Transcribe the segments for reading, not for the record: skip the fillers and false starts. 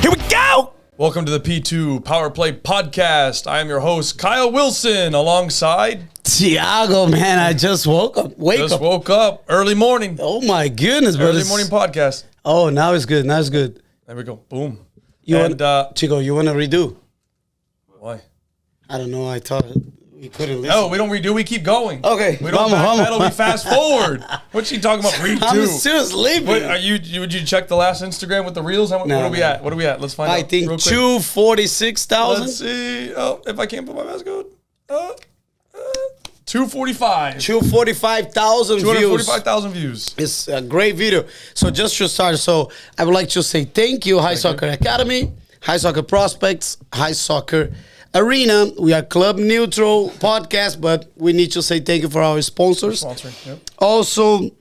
Here we go! Welcome to the P2 Power Play Podcast. I am your host, Kyle Wilson, alongside... Tiago, man, I just woke up. Woke up. Early morning. Oh, my goodness, bro. Early morning podcast. Oh, now it's good. Now it's good. There we go. Boom. Chico, you want to redo? Why? I don't know. I thought we couldn't listen. No, we don't redo. We keep going. Okay. We don't backpedal. We fast forward. What's she talking about? Redo. I'm still sleeping. What, would you check the last Instagram with the reels? What are we at? What are we at? Let's find out. I think 246,000. Let's see. Oh, if I can't put my mask on. 245. 245,000 views. 245,000 views. It's a great video. So just to start, I would like to say thank you, High Soccer Academy, High Soccer Prospects, High Soccer Arena. We are club neutral podcast, but we need to say thank you for our sponsors. Yep. Also,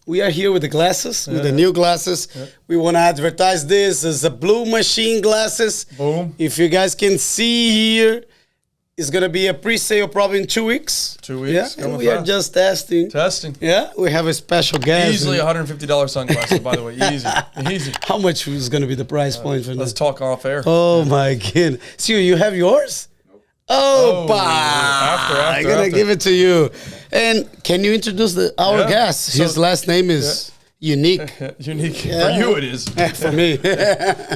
we are here with the glasses, with the new glasses. Yep. We want to advertise this as a Blue Machine glasses. Boom. If you guys can see here, it's going to be a pre-sale probably in 2 weeks. 2 weeks. Yeah, and we are just testing. Yeah, we have a special guest. Easily $150 sunglasses, by the way. Easy. How much is going to be the price point for Let's this? talk off air. Oh, my goodness. See, you have yours? Nope. Oh, after. I'm going to give it to you. And can you introduce our guest? His last name is... Unique. Unique. Yeah. For you it is. For me.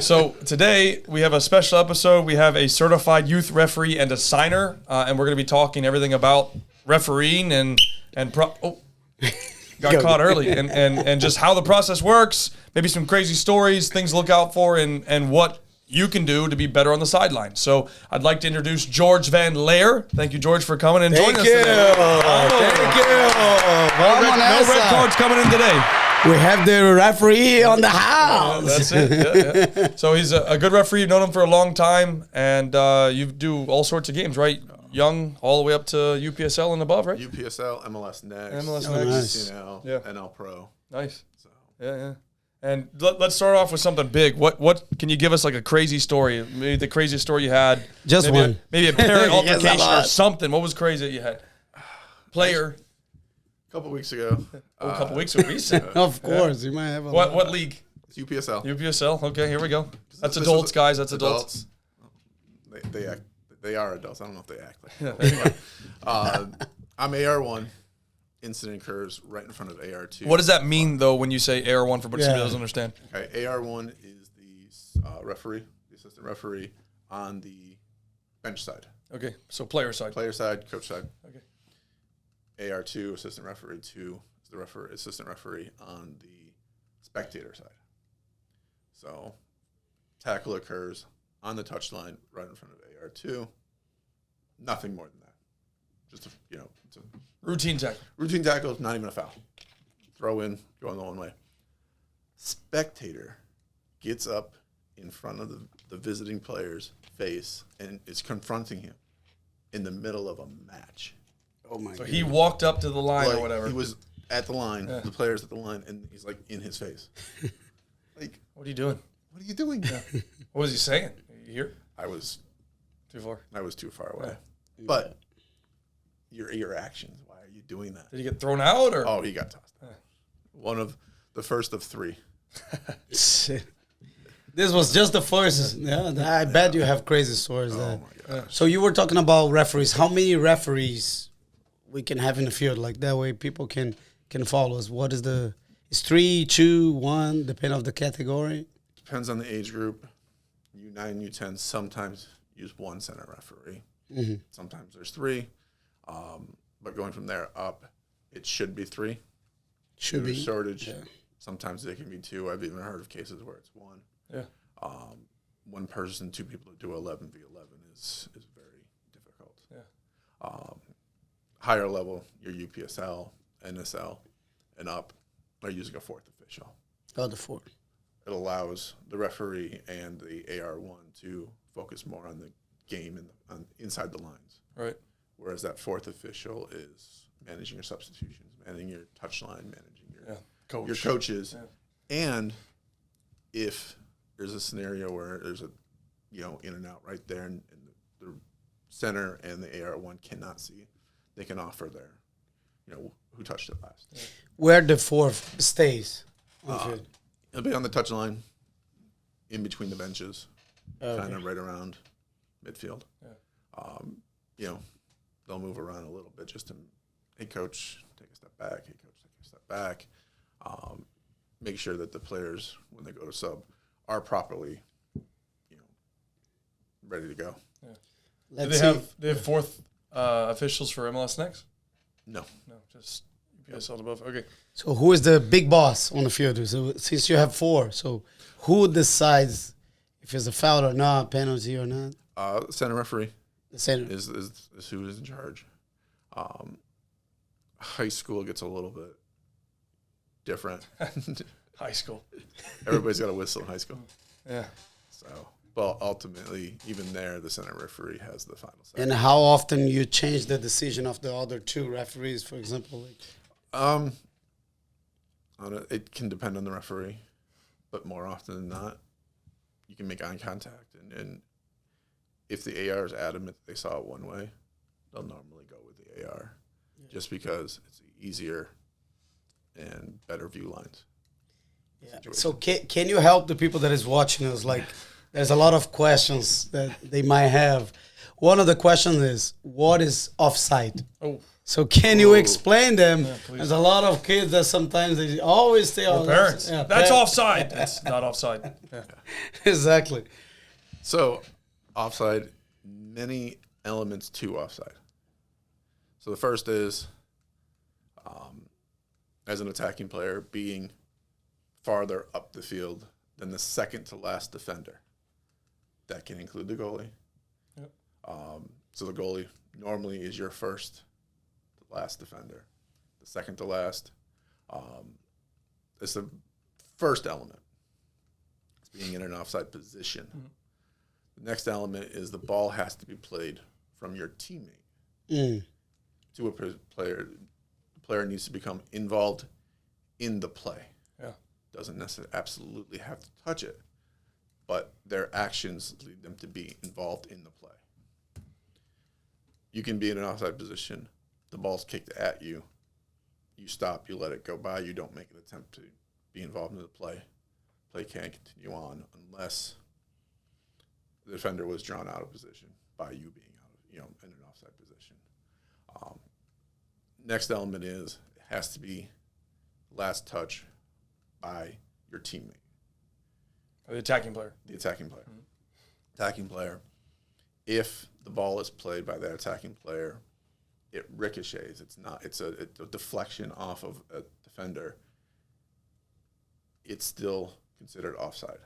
So today we have a special episode. We have a certified youth referee and a signer. And we're going to be talking everything about refereeing got caught early and just how the process works. Maybe some crazy stories, things to look out for, and what you can do to be better on the sideline. So I'd like to introduce George Van Laer. Thank you, George, for coming and joining us today. Thank you. No red cards coming in today. We have the referee on the house. That's it. Yeah. So he's a good referee. You've known him for a long time, and you do all sorts of games, right? Young, all the way up to UPSL and above, right? UPSL, MLS Next, Nice. NL Pro. Nice. So. Yeah. And let's start off with something big. What can you give us like a crazy story? Maybe the craziest story you had. Just maybe one. Maybe a parent altercation or something. What was crazy that you had? Player. A couple weeks ago. A couple weeks ago. Recent. Of course. You might have a What league? It's UPSL. UPSL. Okay, here we go. That's adults, guys. That's adults. They are adults. I don't know if they act like I'm AR1. Incident occurs right in front of AR2. What does that mean, though, when you say AR1 for somebody who doesn't understand? Okay, AR1 is the referee, the assistant referee on the bench side. Okay, so player side. Player side, coach side. Okay. AR2, assistant referee 2, is the assistant referee on the spectator side. So, tackle occurs on the touchline right in front of AR2. Nothing more than that. Just it's a routine tackle. Routine tackle, not even a foul. Throw in, going the one way. Spectator gets up in front of the visiting player's face and is confronting him in the middle of a match. Oh my! So he walked up to the line or whatever. He was at the line. Yeah. The player's at the line, and he's like in his face. What are you doing? What are you doing? Yeah. What was he saying? You hear? I was too far. I was too far away. Yeah. But your actions. Why are you doing that? Did he get thrown out or? Oh, he got tossed. Yeah. One of the first of three. This was just the first. Yeah, I bet you have crazy stories. Oh my gosh. So you were talking about referees. How many referees we can have in the field? Like that way people can follow us. What is it's 3, 2, 1, depending on the category? Depends on the age group. U9, U10 sometimes use one center referee. Mm-hmm. Sometimes there's 3. But going from there up, it should be 3. Should be. Shortage. Yeah. Sometimes they can be 2. I've even heard of cases where it's 1. Yeah. One person, 2 people to do 11v11 is very difficult. Yeah. Higher level, your UPSL, NSL, and up are using a 4th official. Oh, the 4th. It allows the referee and the AR1 to focus more on the game and inside the lines. Right. Whereas that 4th official is managing your substitutions, managing your touchline, managing your coaches. Yeah. And if there's a scenario where there's a in and out right there and the center and the AR1 cannot see, they can offer their who touched it last. Yeah. Where the 4th stays. It'll be on the touchline in between the benches, kind of right around midfield. Yeah. They'll move around a little bit just to, hey, coach, take a step back. Hey, coach, take a step back. Make sure that the players, when they go to sub, are properly, ready to go. Yeah. Do they have fourth officials for MLS Next? No, just UPSL above. Okay. So who is the big boss on the field? So since you have 4, so who decides if it's a foul or not, penalty or not? Center referee. The center is who is in charge. High school gets a little bit different. High school. Everybody's got a whistle in high school. Yeah. So, but ultimately, even there, the center referee has the final say. And how often you change the decision of the other 2 referees, for example? It can depend on the referee, but more often than not, you can make eye contact. And if the AR is adamant that they saw it one way, they'll normally go with the AR just because it's easier and better view lines. Yeah. So can you help the people that is watching us? Like, there's a lot of questions that they might have. One of the questions is, what is offside? Oh. So can you explain them? Yeah, there's a lot of kids that sometimes they always say, "Oh, parents, that's offside." That's not offside. Yeah. Exactly. So, offside, many elements to offside. So the first is, as an attacking player, being farther up the field than the second to last defender. That can include the goalie. Yep. So the goalie normally is your first to last defender. The second to last is the first element. It's being in an offside position. Mm-hmm. The next element is the ball has to be played from your teammate to a player. The player needs to become involved in the play. Yeah. Doesn't necessarily absolutely have to touch it, but their actions lead them to be involved in the play. You can be in an offside position, the ball's kicked at you, you stop, you let it go by, you don't make an attempt to be involved in the play. Play can't continue on unless the defender was drawn out of position by you being out of, in an offside position. Next element is it has to be last touch by your teammate. Or the attacking player. The attacking player. Mm-hmm. Attacking player. If the ball is played by that attacking player, it ricochets. It's a deflection off of a defender. It's still considered offside.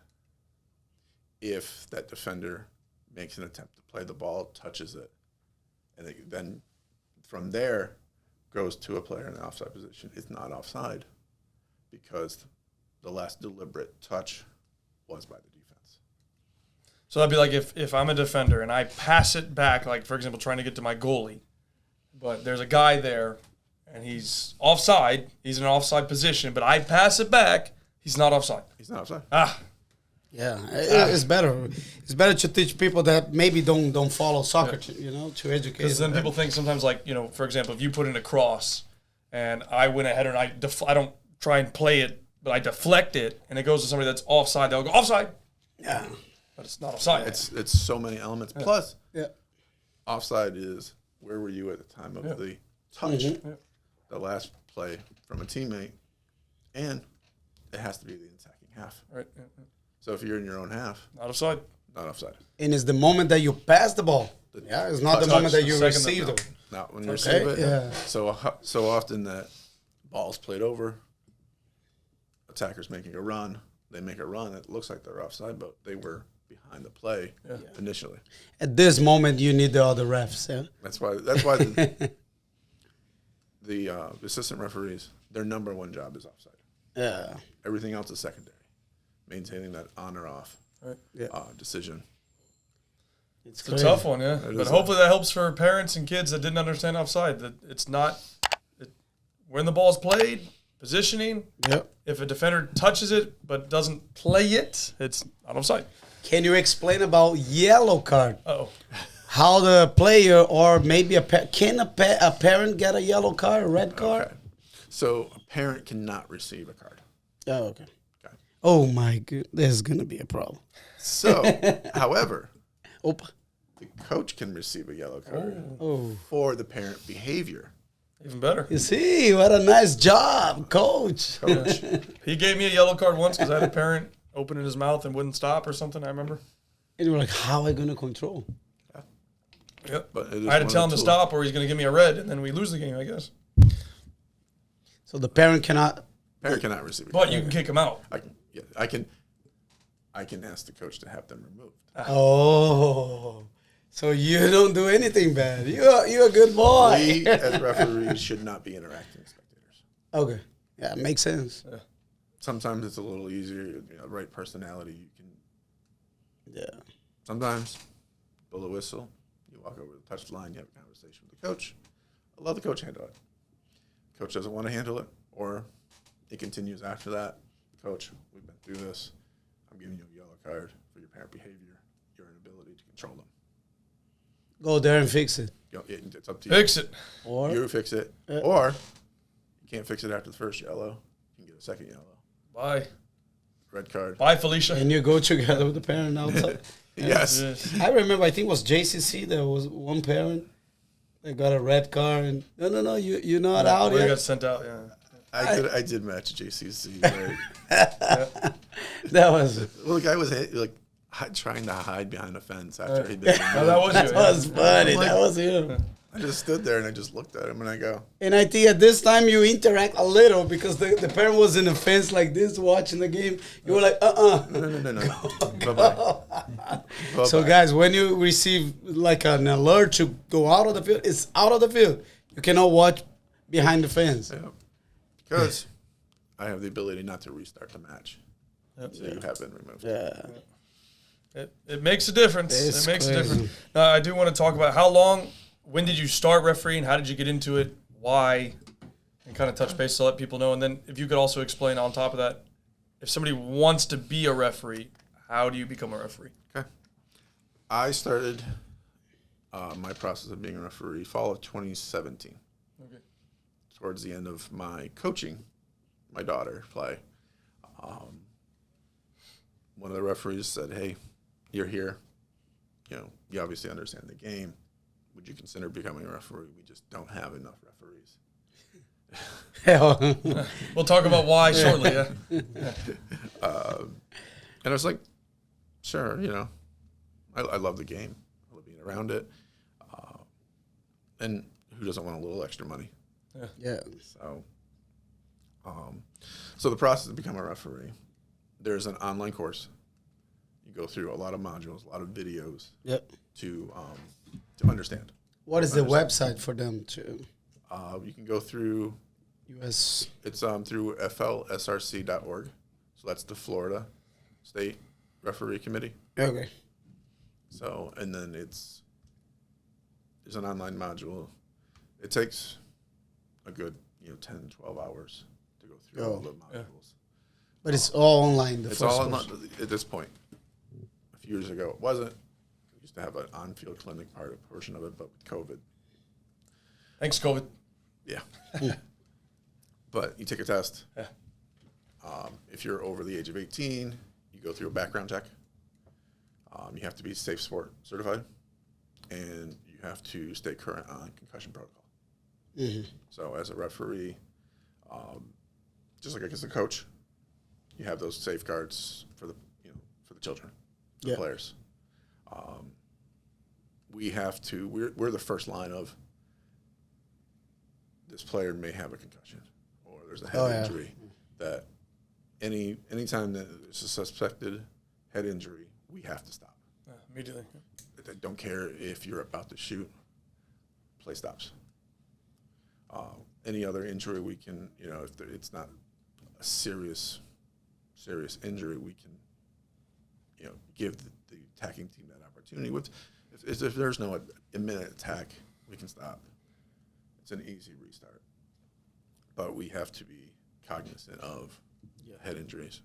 If that defender makes an attempt to play the ball, touches it, and then from there goes to a player in the offside position, it's not offside because the last deliberate touch was by the defense. So that'd be like if I'm a defender and I pass it back, like, for example, trying to get to my goalie, but there's a guy there and he's offside, he's in an offside position, but I pass it back, he's not offside. He's not offside. Yeah, it's better. It's better to teach people that maybe don't follow soccer, to educate. Because then people think sometimes, like, for example, if you put in a cross and I win a header and I don't try and play it, but I deflect it and it goes to somebody that's offside, they'll go, offside. Yeah. But it's not offside. It's so many elements. Yeah. Plus, offside is where were you at the time of the touch, the last play from a teammate, and it has to be the attacking half. Right. So if you're in your own half, not offside. Not offside. And it's the moment that you pass the ball. It's not the moment that you receive it. Not when you receive it. Yeah. So often that ball's played over, attackers making a run, they make a run, it looks like they're offside, but they were behind the play initially. At this moment, you need the other refs. Yeah. That's why the assistant referees, their number one job is offside. Yeah. Everything else is secondary. Maintaining that on or off decision. It's a tough one, yeah. But hopefully that helps for parents and kids that didn't understand offside. That it's not when the ball's played, positioning. Yep. If a defender touches it but doesn't play it, it's not offside. Can you explain about yellow card? Uh-oh. How the player or maybe can a parent get a yellow card, a red card? Okay. So a parent cannot receive a card. Oh, okay. Oh my god, there's gonna be a problem. So, however, Opa. the coach can receive a yellow card Oh. for the parent behavior. Even better. You see, what a nice job, coach. Coach, He gave me a yellow card once because I had a parent opening his mouth and wouldn't stop or something. I remember. And you were like, how am I gonna control? Yep. but it is I had to one tell of him the to tools. stop, or he's going to give me a red, and then we lose the game, I guess. So the parent cannot. Parent cannot receive it. But you can kick him out. I can ask the coach to have them removed. Oh, so you don't do anything bad. You're a good boy. We, as referees, should not be interacting with spectators. Okay, yeah, it makes sense. Sometimes it's a little easier. Right personality, you can. Yeah. Sometimes, blow the whistle, you walk over the touchline, you have a conversation with the coach. I'll let the coach handle it. Coach doesn't want to handle it, or it continues after that. Coach, we've been through this. I'm giving you a yellow card for your parent behavior, your inability to control them. Go there and fix it. It's up to you. Fix it. Or You fix it, or you can't fix it after the first yellow. You can get a second yellow. Bye. Red card. Bye, Felicia. and you go together with the parent outside. Yes. I remember, I think it was JCC. There was one parent that got a red card, and no, you're not out Well, he yet. got sent out, yeah. I did match JCC. Right? That was Well, the guy was trying to hide behind a fence after he'd been. No, that was you. that was funny. I'm like- That was him. I just stood there and I just looked at him and I go, And I think at this time you interact a little because the parent was in the fence like this watching the game. You were like, no. Bye-bye. So guys, when you receive like an alert to go out of the field, it's out of the field. You cannot watch behind the fence. Yeah. Because I have the ability not to restart the match. Yep. So you have been removed. Yeah. It makes a difference. It's It makes a crazy. difference. Now, I do want to talk about when did you start refereeing? How did you get into it? Why? And kind of touch base to let people know. And then if you could also explain on top of that, if somebody wants to be a referee, how do you become a referee? Okay. I started my process of being a referee fall of 2017. Okay. Towards the end of my coaching, my daughter play. One of the referees said, "Hey, you're here. You obviously understand the game. Would you consider becoming a referee? We just don't have enough referees." We'll talk about why shortly. Yeah. And I was like, "Sure, I love the game. I love being around it. And who doesn't want a little extra money?" Yeah. So the process to become a referee, there's an online course. You go through a lot of modules, a lot of videos Yep. to understand. What is the website for them to You can go through, US? it's through flsrc.org. So that's the Florida State Referee Committee. Okay. So, and then there's an online module. It takes a good, 10, 12 hours to go through all the modules. But it's all online. It's all online at this point. A few years ago, it wasn't. We used to have an on-field clinic portion of it, but with COVID, Thanks, COVID. yeah. But you take a test. Yeah. If you're over the age of 18, you go through a background check. You have to be Safe Sport certified, and you have to stay current on concussion protocol. Mm-hmm. So as a referee, just like I guess a coach, you have those safeguards for the children, the players. We have to. We're the first line of this player may have a concussion or there's a head injury. That anytime that there's a suspected head injury, we have to stop. Immediately. I don't care if you're about to shoot. Play stops. Any other injury we can, if it's not a serious injury, we can, give the attacking team that opportunity. If there's no imminent attack, we can stop. It's an easy restart. But we have to be cognizant of head injuries.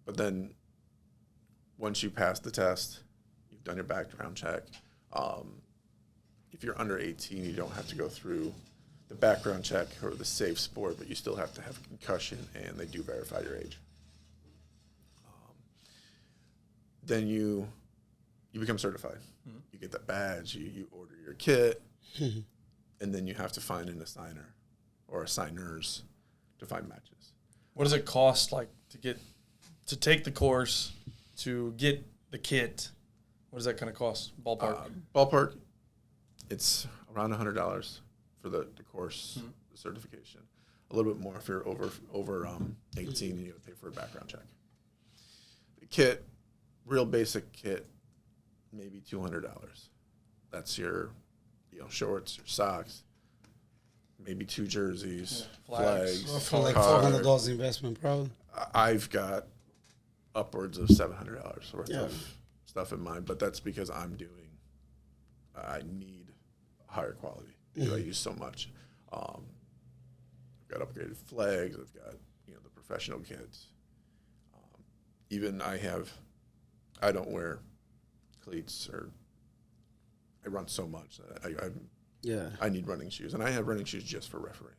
But then once you pass the test, you've done your background check. If you're under 18, you don't have to go through the background check or the safe sport, but you still have to have a concussion, and they do verify your age. Then you become certified. Mm-hmm. You get that badge. You order your kit, and then you have to find an assigner or assigners to find matches. What does it cost, like, to take the course, to get the kit? What does that kind of cost? Ballpark, it's around $100 for the course, the certification. A little bit more if you're over 18 and you got to pay for a background check. The kit, real basic kit, maybe $200. That's your shorts, your socks, maybe 2 jerseys, flags. Well, for like $400 investment, probably. I've got upwards of $700 worth of stuff in mind, but that's because I need higher quality. I use so much. I've got upgraded flags. I've got the professional kits. Even I don't wear cleats, or I run so much that I need running shoes, and I have running shoes just for refereeing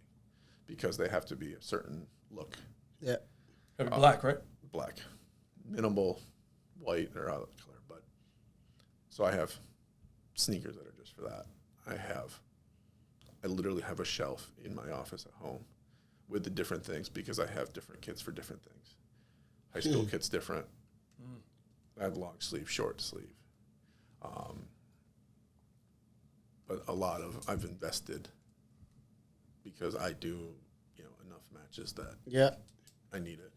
because they have to be a certain look. Yeah, black, right? Black, minimal white or other color, but so I have sneakers that are just for that. I literally have a shelf in my office at home with the different things because I have different kits for different things. High school kit's different. I have long sleeve, short sleeve. But I've invested because I do, enough matches that I need it.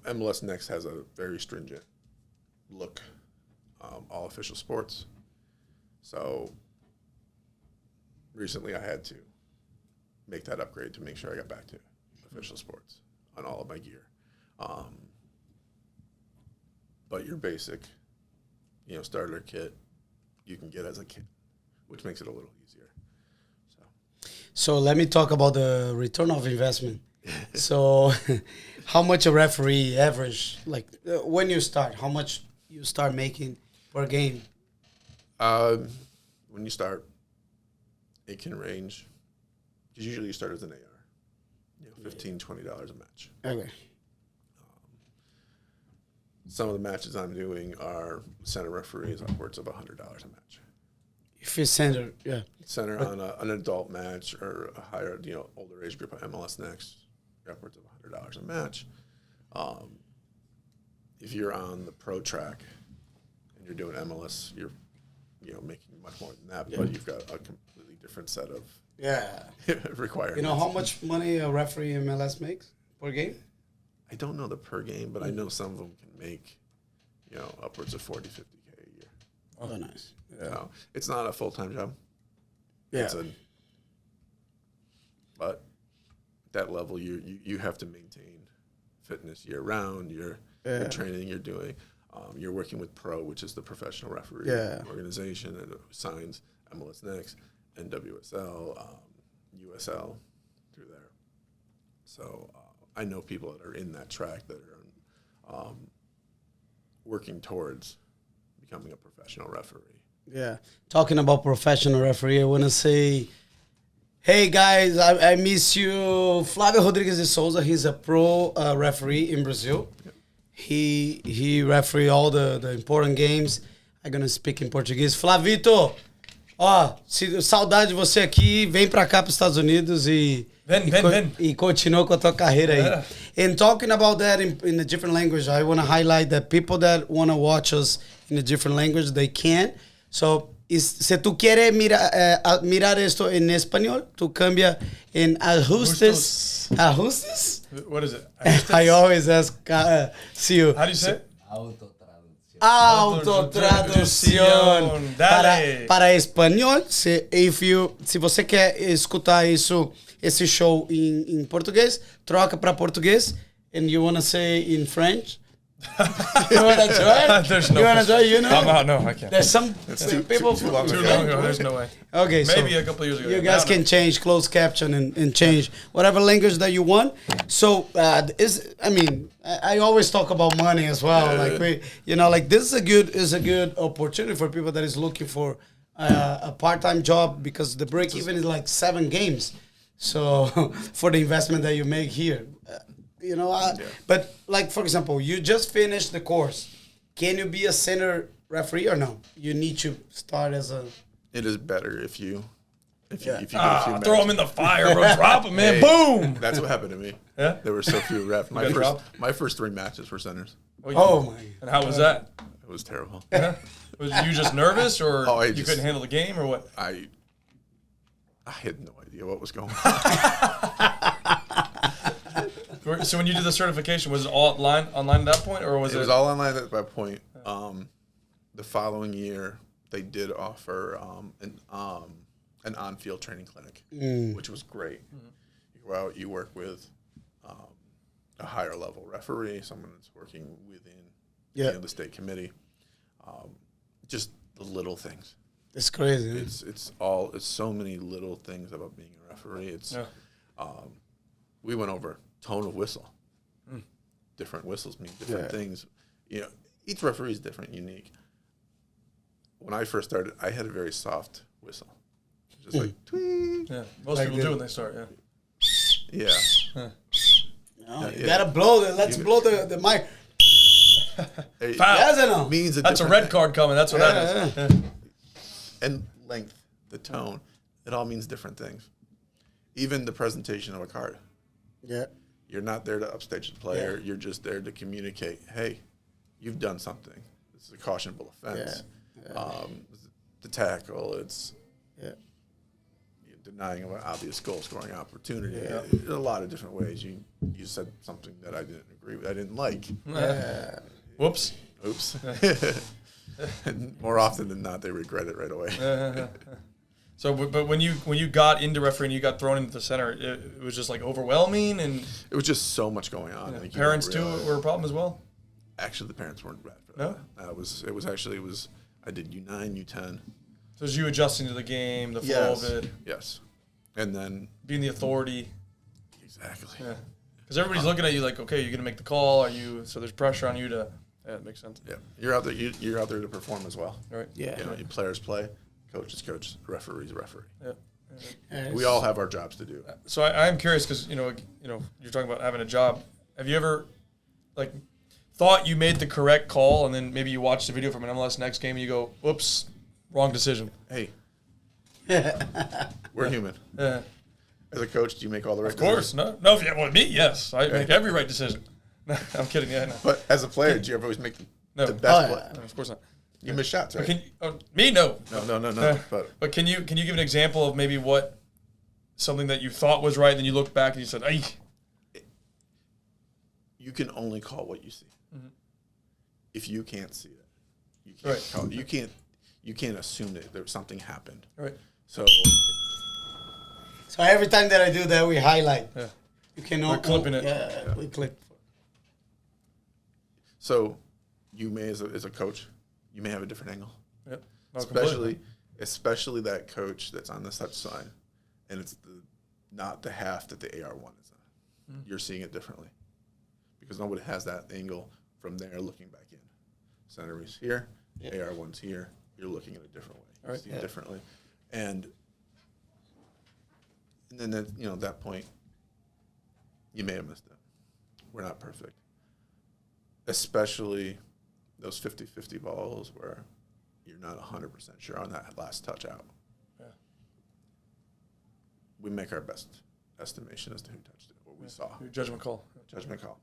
MLS Next has a very stringent look, all official sports. So recently I had to make that upgrade to make sure I got back to official sports on all of my gear. But your basic, starter kit, you can get as a kit, which makes it a little easier. So let me talk about the return of investment. So how much a referee average, like when you start, how much you start making per game? When you start, it can range, because usually you start as an AR, $15, $20 a match. Okay. Some of the matches I'm doing are center referees upwards of $100 a match. If you're center, Center on an adult match or a higher, older age group of MLS Next, upwards of $100 a match. If you're on the pro track and you're doing MLS, you're making much more than that, but you've got a completely different set of requirements. You know how much money a referee in MLS makes per game? I don't know the per game, but I know some of them can make, upwards of 40, 50K a year. Oh, nice. Yeah. It's not a full-time job. Yeah. But at that level, you have to maintain fitness year-round. You're training, you're doing. You're working with Pro, which is the professional referee organization, and it signs MLS Next, NWSL, USL through there. So I know people that are in that track that are working towards becoming a professional referee. Yeah. Talking about professional referee, I want to say, hey guys, I miss you. Flávio Rodrigues de Souza, he's a pro referee in Brazil. Yep. He referee all the important games. I'm going to speak in Portuguese. Flavito, saudade de você aqui. Vem pra cá, pros Estados Unidos e continua com a tua carreira aí. Yeah. And talking about that in a different language, I want to highlight that people that want to watch us in a different language, they can. So, si tú quieres mirar esto en español, tú cambia en ajustes. ¿Ajustes? What is it? I always ask you. How do you say it? Autotraducción. Para espanhol, se você quer escutar esse show em português, troca para português. And you want to say in French? You want to try? There's no. You want to try? I'm out. No, I can't. There's some people too long. Too long ago. There's no way. Okay, maybe so a couple of years ago. You guys can change closed caption and change whatever language that you want. So I always talk about money as well. Like this is a good opportunity for people that is looking for a part-time job, because the break even is like 7 games. So for the investment that you make here, but like for example, you just finished the course. Can you be a center referee or no? You need to start as a. It is better if you get a few throw him in the fire, bro. Drop him, man. Boom. That's what happened to me. Yeah? There were so few refs. My first 3 matches were centers. Oh my! And how was that? It was terrible. Yeah. Was you just nervous, or you couldn't handle the game, or what? I had no idea what was going on. So when you did the certification, was it all online at that point, or was it? It was all online at that point. The following year, they did offer an on-field training clinic, which was great. Mm-hmm. You go out, you work with a higher level referee, someone that's working within the state committee. Just the little things. It's crazy. It's so many little things about being a referee. We went over tone of whistle. Different whistles mean different things. Each referee is different, unique. When I first started, I had a very soft whistle, just like tweet. Yeah, most people do when they start. Yeah. No, you gotta blow the. Let's blow the mic. Foul. Means that's a red card coming. That's what that is. Yeah. And length, the tone, it all means different things. Even the presentation of a card. Yeah. You're not there to upstage the player. You're just there to communicate, hey, you've done something. This is a cautionable offense. The tackle, it's denying an obvious goal-scoring opportunity. A lot of different ways. You said something that I didn't agree with. I didn't like. Whoops. Oops. And more often than not, they regret it right away. So, but when you got into refereeing, you got thrown into the center. It was just like overwhelming, and it was just so much going on. Like parents too were a problem as well. Actually, the parents weren't bad for that. No, it was. I did U9, U10. So it was you adjusting to the game, the flow of it. Yes, and then being the authority. Exactly. Yeah, because everybody's looking at you like, okay, you're gonna make the call. Are you? So there's pressure on you to. Yeah, it makes sense. Yeah, you're out there. You're out there to perform as well. Right. Yeah. Your players play, coaches coach, referees referee. Yeah. We all have our jobs to do. So I'm curious because you're talking about having a job. Have you ever thought you made the correct call and then maybe you watch the video from an MLS Next game and you go, "Whoops, wrong decision." Hey, we're human. Yeah. As a coach, do you make all the right decisions? Of course, no. If you have me, yes, I make every right decision. No, I'm kidding. Yeah, no. But as a player, do you ever always make the best play? No, of course not. You miss shots, right? Me, no. No. But can you give an example of maybe something that you thought was right, and then you look back and you said, "Ay." You can only call what you see. Mm-hmm. If you can't see it, you can't right. call. You can't assume that something happened. Right. So every time that I do that, we highlight. Yeah. You can. We're clipping it. Yeah, we clip. So, you may as a coach, you may have a different angle. Yep. Especially that coach that's on the touch side, and it's not the half that the AR1 is on. Mm. You're seeing it differently because nobody has that angle from there looking back in. Center is here, AR1's here. You're looking at it a different way. You see it differently, and then at that point, you may have missed it. We're not perfect. Especially those 50-50 balls where you're not 100% sure on that last touch out. Yeah. We make our best estimation as to who touched it, what we saw. Your judgment call. Judgment call.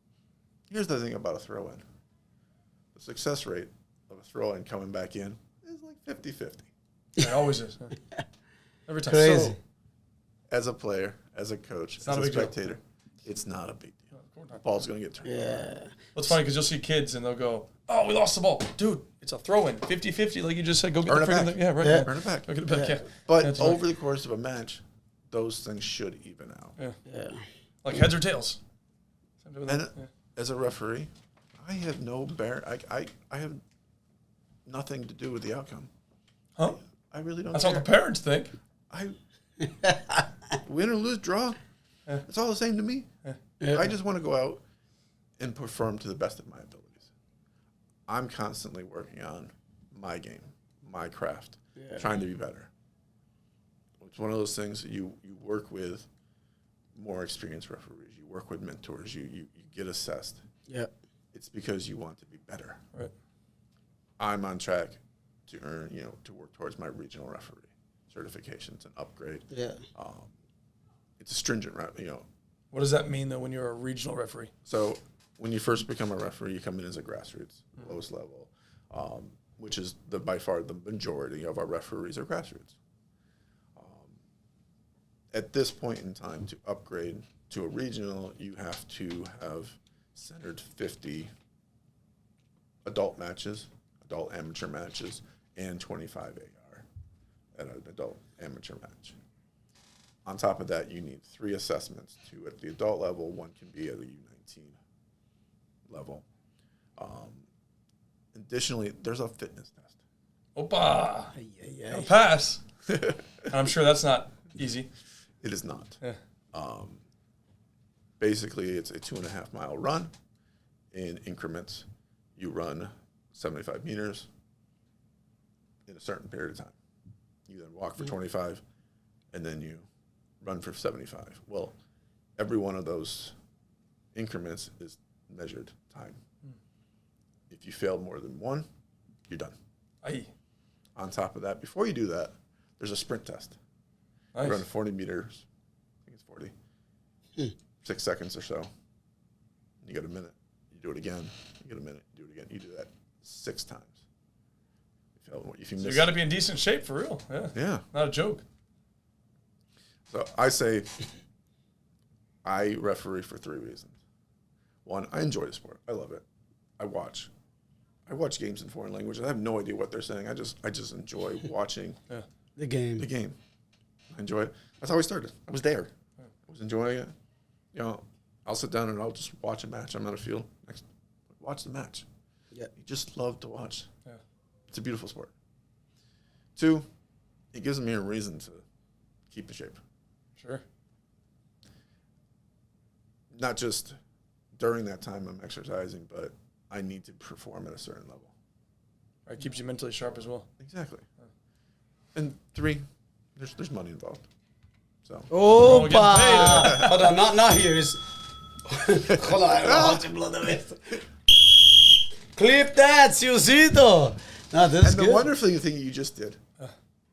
Here's the thing about a throw-in. The success rate of a throw-in coming back in is like 50-50. It always is. Every time. Crazy. So, as a player, as a coach, as a spectator, it's not a big deal. The ball's going to get turned. Yeah. Well, it's funny because you'll see kids and they'll go, "Oh, we lost the ball." Dude, it's a throw-in. 50-50, like you just said. Go get the freaking thing. Yeah, right. Yeah. Earn it back. Go get it back, yeah. But over the course of a match, those things should even out. Yeah. Like heads or tails. And as a referee, I have no I have nothing to do with the outcome. Huh? I really don't That's care. what the parents think. Win or lose, draw. It's all the same to me. Yeah. I just want to go out and perform to the best of my abilities. I'm constantly working on my game, my craft, trying to be better. It's one of those things that you work with more experienced referees. You work with mentors. You get assessed. Yeah. It's because you want to be better. Right. I'm on track to earn, to work towards my regional referee certifications and upgrade. Yeah. It's a stringent, What does that mean, though, when you're a regional referee? So when you first become a referee, you come in as a grassroots, lowest level, which is by far the majority of our referees are grassroots. At this point in time, to upgrade to a regional, you have to have centered 50 adult matches, adult amateur matches, and 25 AR at an adult amateur match. On top of that, you need 3 assessments. 2 at the adult level, 1 can be at the U19 level. Additionally, there's a fitness test. Opa! A pass. I'm sure that's not easy. It is not. Yeah. Basically, it's a 2.5-mile run in increments. You run 75 meters in a certain period of time. You then walk for 25, and then you run for 75. Well, every one of those increments is measured time. If you failed more than 1, you're done. Aye. On top of that, before you do that, there's a sprint test. Nice. You run 40 meters. I think it's 40. 6 seconds or so. You get a minute. You do it again. You get a minute. You do it again. You do that 6 times. If you miss, you got to be in decent shape for real. Yeah. Yeah. Not a joke. So I say I referee for 3 reasons. 1, I enjoy the sport. I love it. I watch games in foreign languages. I have no idea what they're saying. I just enjoy watching the game. I enjoy it. That's how I started. I was there. I was enjoying it. I'll sit down and I'll just watch a match. I'm on a field. Watch the match. Yeah. You just love to watch. Yeah. It's a beautiful sport. 2, it gives me a reason to keep in shape. Sure. Not just during that time I'm exercising, but I need to perform at a certain level. Right, keeps you mentally sharp as well. Exactly. And 3, there's money involved. So. Opa! Hold on, not here. It's hold on, clip that, Siosito. No, this is And the good. wonderful thing you just did.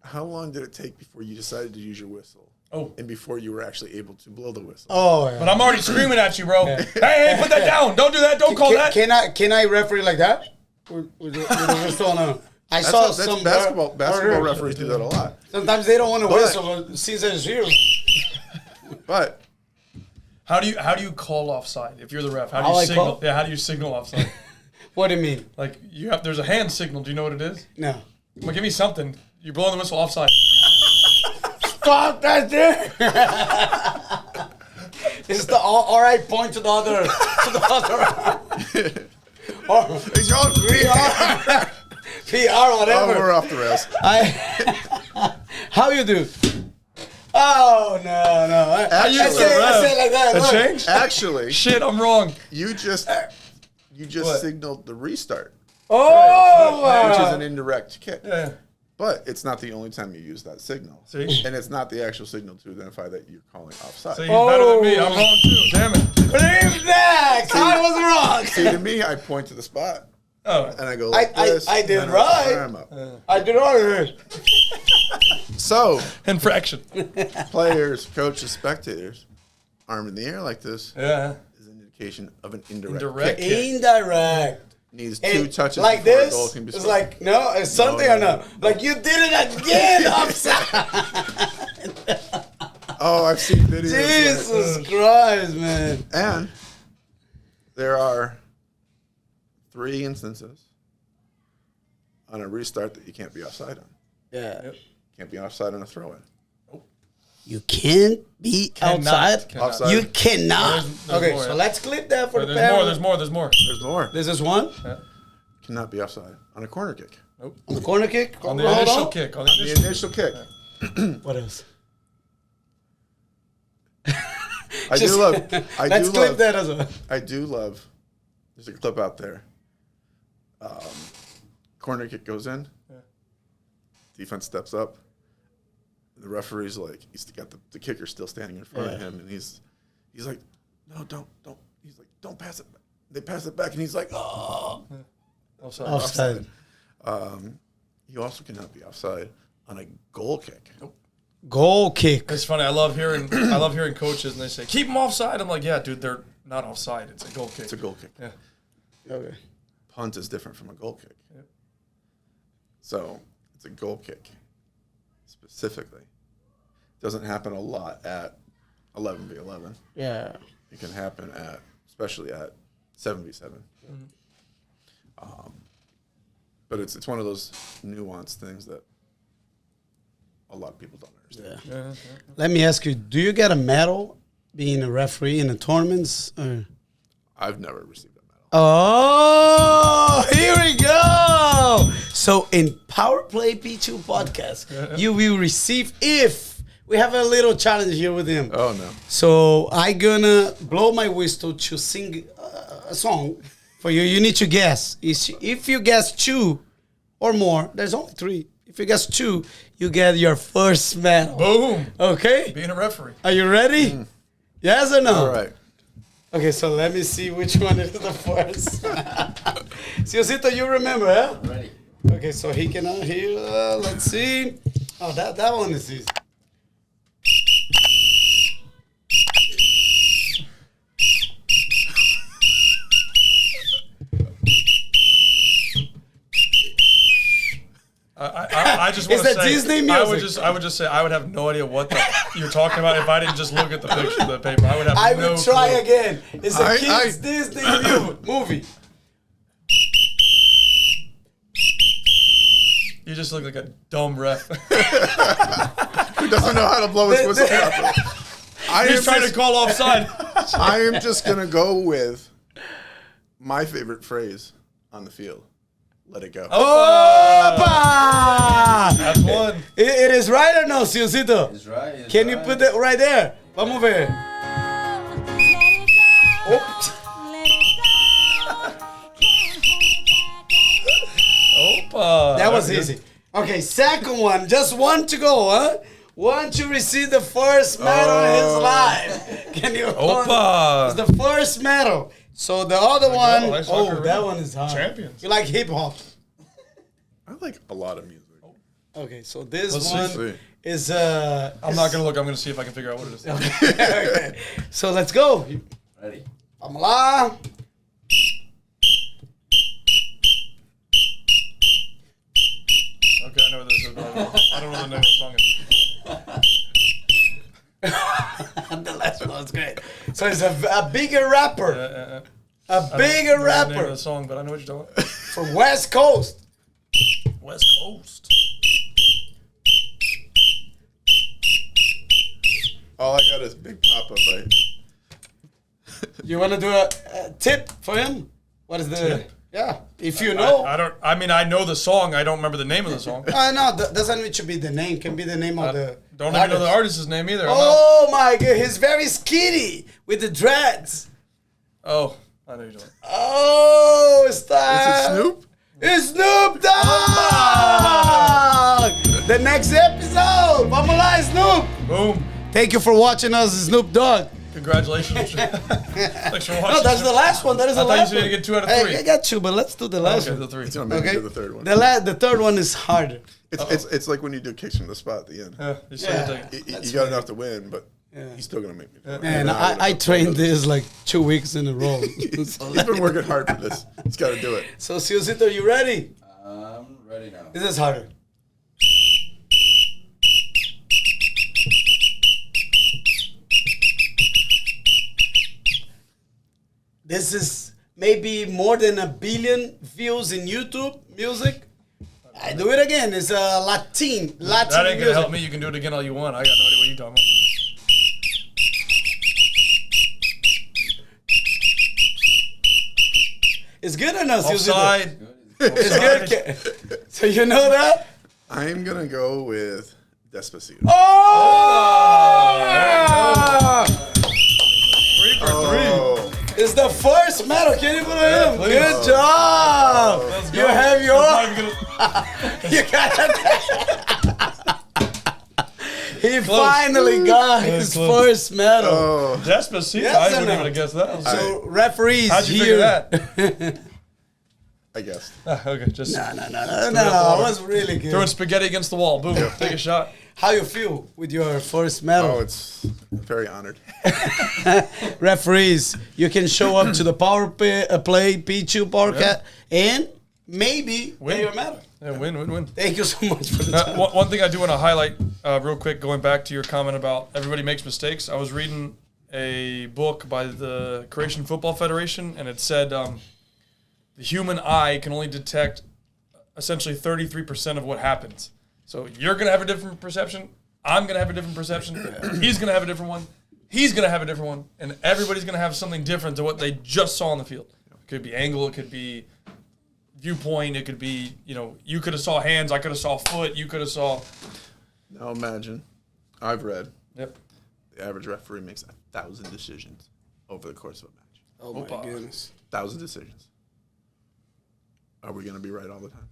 How long did it take before you decided to use your whistle? Oh. And before you were actually able to blow the whistle? Oh, yeah. But I'm already screaming at you, bro. Hey, put that down. Don't do that. Don't call that. Can I referee like that? With the whistle on a, I saw That's some basketball referees do that a lot. Sometimes they don't want to whistle since it's you. But How do you call offside if you're the ref? How do How you I signal? call? Yeah, how do you signgle offside? What do you mean? Like there's a hand signal. Do you know what it is? No. Well, give me something. You're blowing the whistle offside. Stop that there. It's the all right point to the other or he's going PR whatever. Oh, we're off the rails. How you do? Oh no. I say like that. That Look. changed? Actually, Shit, I'm wrong. you just What? signaled the restart, Oh, which is an indirect kick. Yeah. But it's not the only time you use that signal. See? And it's not the actual signal to identify that you're calling offside. So you're better than me. I'm wrong too. Damn it. Leave that. I was wrong. See, to me, I point to the spot Oh. and I go like this. I did and right. I arm up. I did right. So, Infraction. players, coaches, spectators, arm in the air like this Yeah. is an indication of an indirect Indirect kick. kick. Indirect. Needs 2 touches like before a this. goal can be It's scored. like no, it's something no, or no. no. Like you did it again upside. Oh, I've seen videos. Jesus Christ, man. And there are 3 instances on a restart that you can't be offside on. Yeah. Can't be offside on a throw-in. You can't be outside. Cannot. Offside. You cannot. There's okay, more, so yeah. let's clip that for the There's more. camera. There's more. There's more. There's more. This is one Cannot be offside on a corner kick. on the corner kick. On the Hold initial on. kick. On The initial kick. What else? I do love. Let's clip that as well. I do love. There's a clip out there. Corner kick goes in. Defense steps up. The referee's like, he's got the kicker still standing in front of him, and he's He's like, no, don't. He's like, don't pass it back. They pass it back, and he's like, oh. Offside. You also cannot be offside on a goal kick. Nope. Goal kick. It's funny. I love hearing coaches and they say keep them offside. I'm like, yeah, dude, they're not offside. It's a goal kick. It's a goal kick. Yeah. Okay. Punt is different from a goal kick. Yep. So it's a goal kick specifically. Doesn't happen a lot at 11v11. Yeah. It can happen especially at 7v7. But it's one of those nuanced things that a lot of people don't understand. Yeah. Let me ask you, do you get a medal being a referee in the tournaments? Or? I've never received a medal. Oh, here we go. So in Power Play P2 podcast, you will receive, if we have a little challenge here with him. Oh, no. So I gonna blow my whistle to sing a song for you. You need to guess. If you guess 2 or more, there's only 3. If you guess 2, you get your first medal. Boom. Okay? Being a referee. Are you ready? Yes or no? All right. Okay, so let me see which one is the first. Ciosito, you remember, huh? I'm ready. Okay, so he cannot hear. Let's see. Oh, that one is easy. I just want It's to a say Disney music. I would just say I would have no idea what you're talking about if I didn't just look at the picture of the paper. I would have I no will try clue. again. It's a kids I- Disney movie. You just look like a dumb ref. Who doesn't know how to blow his whistle properly? He's trying to call offside. I am just going to go with my favorite phrase on the field. Let it go. Opa! That's one. It is right or no, Ciosito? It's right. It's Can you right. put that right there? Vamos ver. Oops. Opa. That was easy. Okay, second one. Just one to go, huh? One to receive the first medal in his life. Can you? Opa. It's the first medal. So the other one, I saw her that one is hard. Champions. You like hip hop? I like a lot of music. Okay, so this Let's one see. is I'm not gonna look. I'm gonna see if I can figure out what it is. okay. So let's go. Ready. Vamos lá. Okay, I know what this is, but I don't know the name of the song. The last one was great. So it's a bigger rapper. A I bigger don't know the name of rapper the song, but I know what you're talking about. from West Coast. West Coast. All I got is Big Papa, right? You want to do a tip for him? What is the... Tip? Yeah, if you know. I don't. I mean, I know the song. I don't remember the name of the song. No, doesn't need to be the name. Can be the name of the... Don't even know the artist's name either. Oh my god, he's very skinny with the dreads. Oh, I know you're doing. Oh, stop. Is it Snoop? It's Snoop Dogg! The next episode! Vamos lá, Snoop! Boom. Thank you for watching us, Snoop Dogg. Congratulations. Thanks for watching. No, that's the last one. That is the I thought you last said one. you get 2 out of Hey, 3. I got 2, but let's do the last Okay, one. the 3. He's gonna make me Okay? do the third one. The third one is harder. It's like when you do kicks from the spot at the end. Yeah, you said Yeah. it. You got enough to win, but Yeah. he's still gonna make me do it. Man, Even though I would've trained done it. this like 2 weeks in a row. He's been working hard for this. He's got to do it. So, Ciosito, you ready? I'm ready now. This is harder. This is maybe more than 1 billion views in YouTube music. I do it again. It's a Latin That ain't gonna music. help me. You can do it again all you want. I got no idea what you're talking about. It's good enough. Offside. It's good. So you know that? I'm gonna go with Despacito. Oh! 3 for 3. Oh, It's the first medal. Can you believe him? please. Good job. Let's You go. have your. I'm not even gonna- You got it. He finally got his first medal. Oh, Despacito. Yes I or wouldn't no? even have guessed that. So referees How'd you here. figure that? I guess. Okay, just No, up it water. was really good. throwing spaghetti against the wall. Boom, take a shot. How you feel with your first medal? Oh, it's very honored. Referees, you can show up to the play P2 podcast and maybe win your medal. Yeah, win. Thank you so much for the time. One thing I do want to highlight real quick, going back to your comment about everybody makes mistakes. I was reading a book by the Croatian Football Federation, and it said the human eye can only detect essentially 33% of what happens. So you're going to have a different perception. I'm going to have a different perception. He's going to have a different one. He's going to have a different one. And everybody's going to have something different to what they just saw on the field. It could be angle. It could be viewpoint. It could be, you could have saw hands. I could have saw foot. You could have saw. Now imagine, I've read, Yep. the average referee makes 1,000 decisions over the course of a match. Oh, my goodness. 1,000 decisions. Are we going to be right all the time?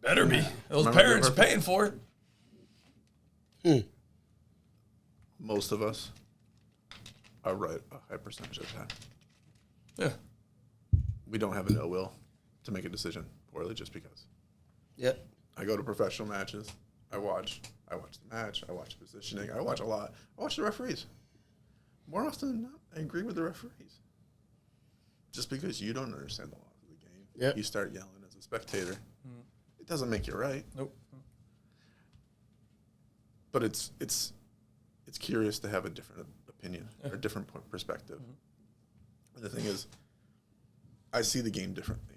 Better be. Those Remember parents are Liverpool? paying for it. Most of us are right a high percentage of the time. Yeah. We don't have an ill will to make a decision poorly just because. Yep. I go to professional matches. I watch the match. I watch positioning. I watch a lot. I watch the referees. More often than not, I agree with the referees. Just because you don't understand the laws of the game, Yep. you start yelling as a spectator. It doesn't make you right. Nope. But it's curious to have a different opinion or a different perspective. And the thing is, I see the game differently.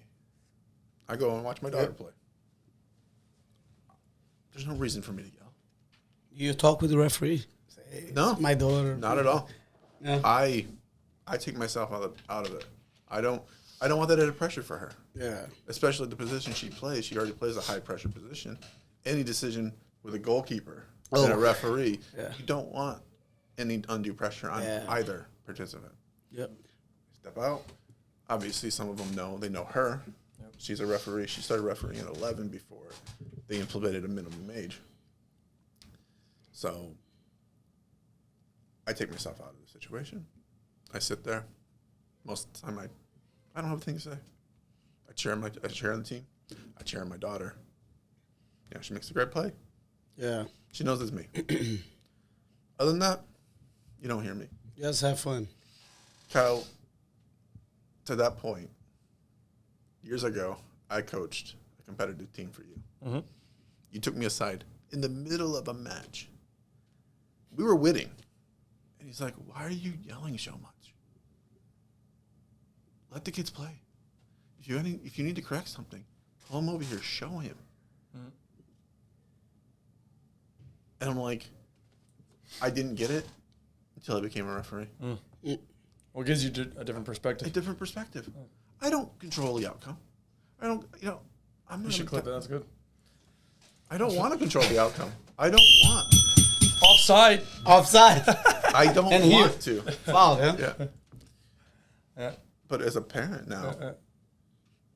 I go and watch my daughter play. There's no reason for me to yell. You talk with the referee. Say, hey, No. it's my daughter. Not at all. Yeah. I take myself out of it. I don't want that added pressure for her. Yeah. Especially the position she plays. She already plays a high pressure position. Any decision with a goalkeeper and a referee, you don't want any undue pressure on either participant. Yep. Step out. Obviously, some of them know. They know her. Yep. She's a referee. She started refereeing at 11 before they implemented a minimum age. So I take myself out of the situation. I sit there. Most of the time, I don't have a thing to say. I cheer on the team. I cheer on my daughter. Yeah, she makes a great play. Yeah. She knows it's me. Other than that, you don't hear me. Just have fun. Kyle, to that point, years ago, I coached a competitive team for you. Mm-hmm. You took me aside in the middle of a match. We were winning. And he's like, why are you yelling so much? Let the kids play. If you need to correct something, call him over here, show him. Mm-hmm. And I'm like, I didn't get it until I became a referee. What gives you a different perspective? A different perspective. I don't control the outcome. I don't, I'm You not should clip that. That's good. I don't want to control the outcome. I don't want. Offside. I don't And here. want to. Wow. Yeah. Yeah. Yeah. But as a parent now,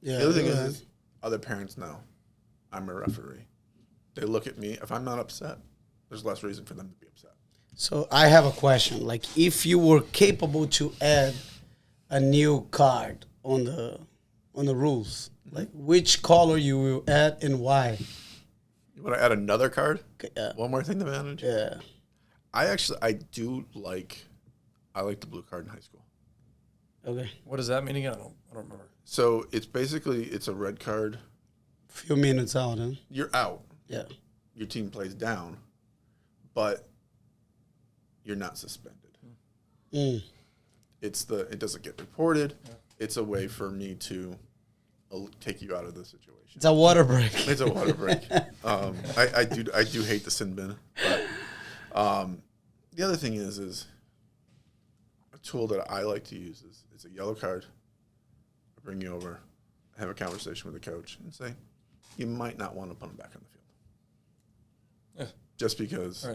Yeah. the other thing is other parents know I'm a referee. They look at me. If I'm not upset, there's less reason for them to be upset. So I have a question. Like, if you were capable to add a new card on the rules, like which color you will add and why? You want to add another card? Yeah. One more thing to manage? Yeah. I like the blue card in high school. Okay. What does that mean again? I don't remember. So it's a red card. Few minutes out, huh? You're out. Yeah. Your team plays down, but you're not suspended. Mm. It doesn't get reported. Yeah. It's a way for me to take you out of the situation. It's a water break. It's a water break. I do hate the sin bin, but the other thing is a tool that I like to use is a yellow card. I bring you over, have a conversation with the coach, and say, you might not want to put them back on the field. Yeah. Just because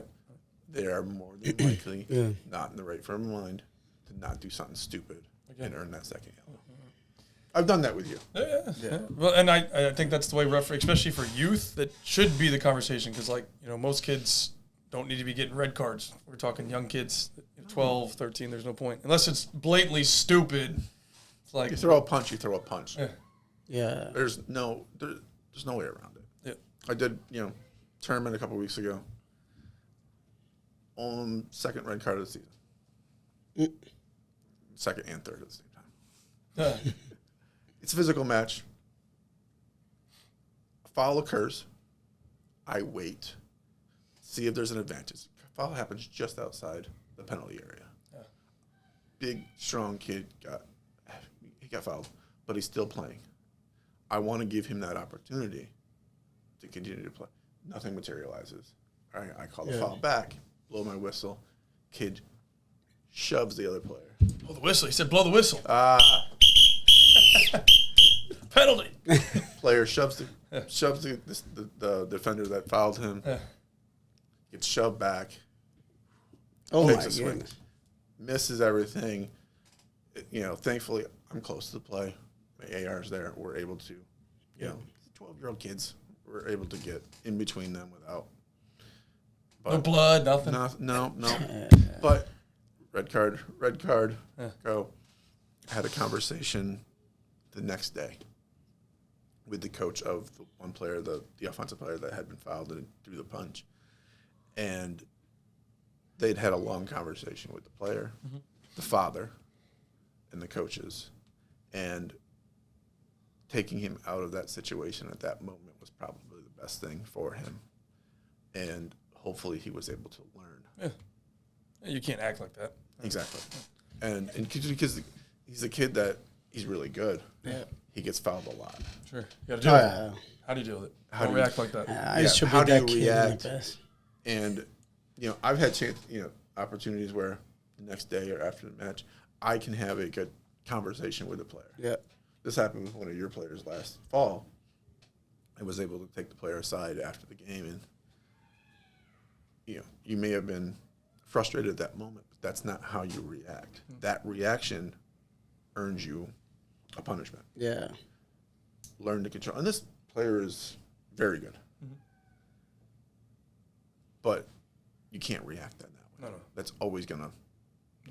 they are more than likely not in the right frame of mind to not do something stupid and earn that second yellow. I've done that with you. Yeah. Well, and I think that's the way referee, especially for youth, that should be the conversation because, most kids don't need to be getting red cards. We're talking young kids, 12, 13, there's no point. Unless it's blatantly stupid. It's like you throw a punch, you throw a punch. Yeah. There's no way around it. Yeah. I did, tournament a couple weeks ago. Second red card of the season. Second and third at the same time. It's a physical match. A foul occurs. I wait. See if there's an advantage. Foul happens just outside the penalty area. Yeah. Big, strong kid got fouled, but he's still playing. I want to give him that opportunity to continue to play. Nothing materializes. All right, I call the foul back, blow my whistle. Kid shoves the other player. Blow the whistle. He said blow the whistle. Penalty. Player shoves the defender that fouled him. Gets shoved back. Oh, my Takes a swing. goodness. Misses everything. Thankfully, I'm close to the play. My AR's there. We're able to, 12-year-old kids, we're able to get in between them without. No blood, nothing. No. But red card, go. I had a conversation the next day with the coach of the one player, the offensive player that had been fouled and threw the punch. And they'd had a long conversation with the player, the father, and the coaches. And taking him out of that situation at that moment was probably the best thing for him. And hopefully he was able to learn. Yeah. You can't act like that. Exactly. And because he's a kid that he's really good. Yeah. He gets fouled a lot. Sure. You got to deal with it. How do you deal with it? How do you react like that? I should How be do that you kid in react? the past. And, I've had opportunities where the next day or after the match, I can have a good conversation with the player. Yeah. This happened with one of your players last fall. I was able to take the player aside after the game, and you may have been frustrated at that moment, but that's not how you react. That reaction earns you a punishment. Yeah. Learn to control. And this player is very good. But you can't react that way. No. That's always going to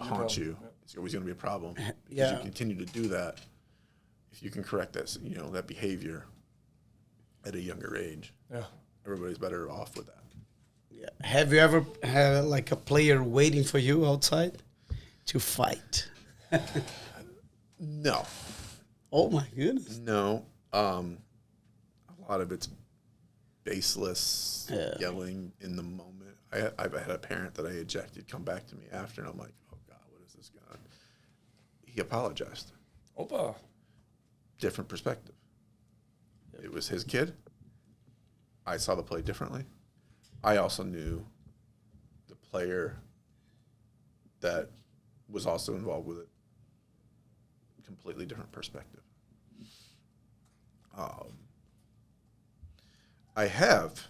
haunt you. Yeah. It's always going to be a problem. Because Yeah. you continue to do that. If you can correct that, that behavior at a younger age, everybody's better off with that. Yeah. Have you ever had like a player waiting for you outside to fight? No. Oh my goodness. No. A lot of it's baseless yelling in the moment. I've had a parent that I ejected come back to me after, and I'm like, oh, God, what is this going on? He apologized. Opa. Different perspective. It was his kid. I saw the play differently. I also knew the player that was also involved with it. Completely different perspective. I have,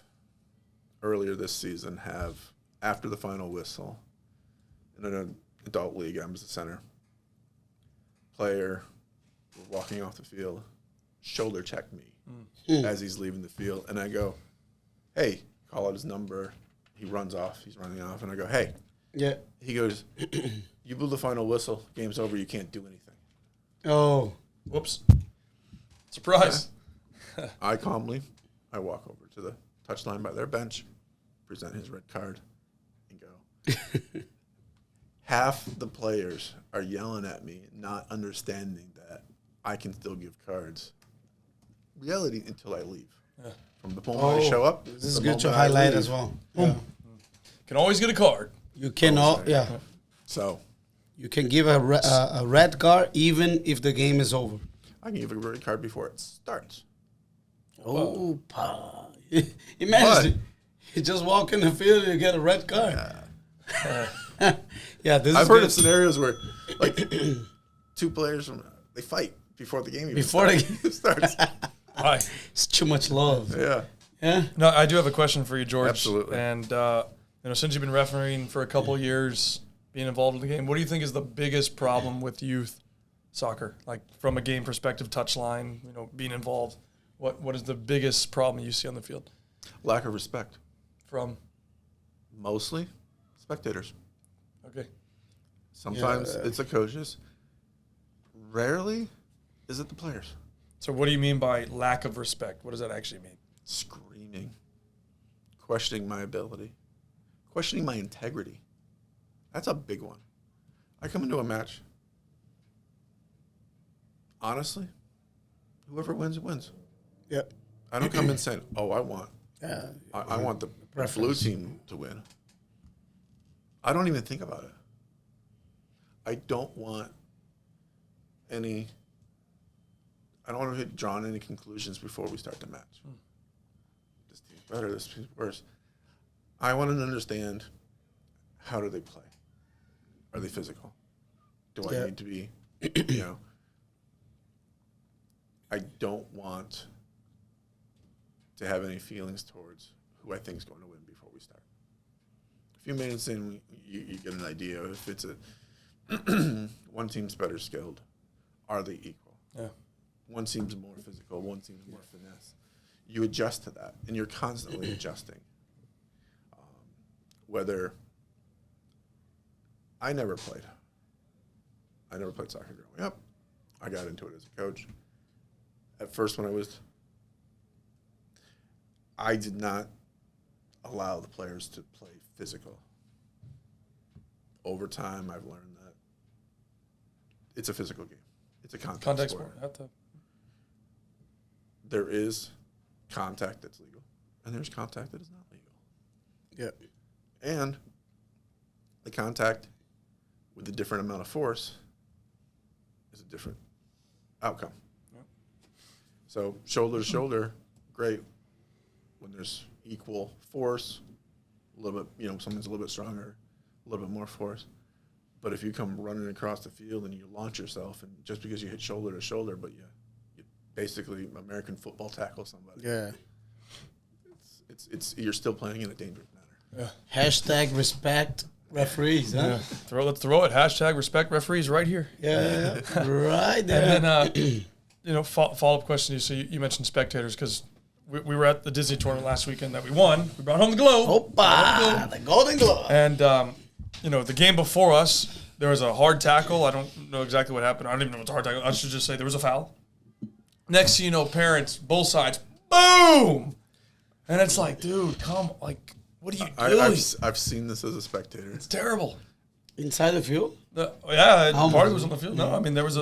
earlier this season, after the final whistle, in an adult league, I was the center. Player walking off the field, shoulder checked me as he's leaving the field, and I go, hey, call out his number. He runs off. He's running off, and I go, hey. Yeah. He goes, you blew the final whistle. Game's over. You can't do anything. Oh. Whoops. Surprise. I walk over to the touchline by their bench, present his red card, and go. Half the players are yelling at me, not understanding that I can still give cards. Reality until I leave. Yeah. From the moment I show up. This is good to highlight as well. Yeah. Can always get a card. You cannot, So. You can give a red card even if the game is over. I can give a red card before it starts. Oh, imagine you just walk in the field and you get a red card. Yeah, I've heard of scenarios where, like, two players they fight before the game even starts. Why? It's too much love. Yeah. Yeah. No, I do have a question for you, George. Absolutely. And since you've been refereeing for a couple years, being involved in the game, what do you think is the biggest problem with youth soccer? Like from a game perspective, touchline, being involved. What is the biggest problem you see on the field? Lack of respect. From? Mostly spectators. Okay. Sometimes it's the coaches. Rarely is it the players. So what do you mean by lack of respect? What does that actually mean? Screaming, questioning my ability, questioning my integrity. That's a big one. I come into a match. Honestly, whoever wins, wins. Yeah. I don't come in saying, "Oh, I want the blue team to win." I don't even think about it. I don't want to get drawn any conclusions before we start the match. This team's better, this team's worse. I want to understand, how do they play? Are they physical? Do I need to be, I don't want to have any feelings towards who I think is going to win before we start. A few minutes in, you get an idea if it's one team's better skilled. Are they equal? Yeah. One seems more physical, one seems more finesse. You adjust to that, and you're constantly adjusting. Whether I never played soccer growing up. I got into it as a coach. At first, I did not allow the players to play physical. Over time, I've learned that it's a physical game. It's a contact sport. There is contact that's legal, and there's contact that is not legal. Yeah. And the contact with a different amount of force is a different outcome. Yep. So shoulder to shoulder, great. When there's equal force, a little bit, someone's a little bit stronger, a little bit more force. But if you come running across the field and you launch yourself, and just because you hit shoulder to shoulder, but you basically American football tackle somebody. Yeah. It's you're still playing in a dangerous manner. Yeah. Hashtag respect referees, huh? Yeah. Let's throw it. Hashtag respect referees right here. Yeah. Right there. And then, follow-up question. So you mentioned spectators because we were at the Disney tournament last weekend that we won. We brought home the globe. Opa! The Golden Glove. And, the game before us, there was a hard tackle. I don't know exactly what happened. I don't even know what's a hard tackle. I should just say there was a foul. Next thing you know, parents, both sides, boom! And it's like, dude, what are you doing? I've seen this as a spectator. It's terrible. Inside the field? Party was on the field. No, I mean, there was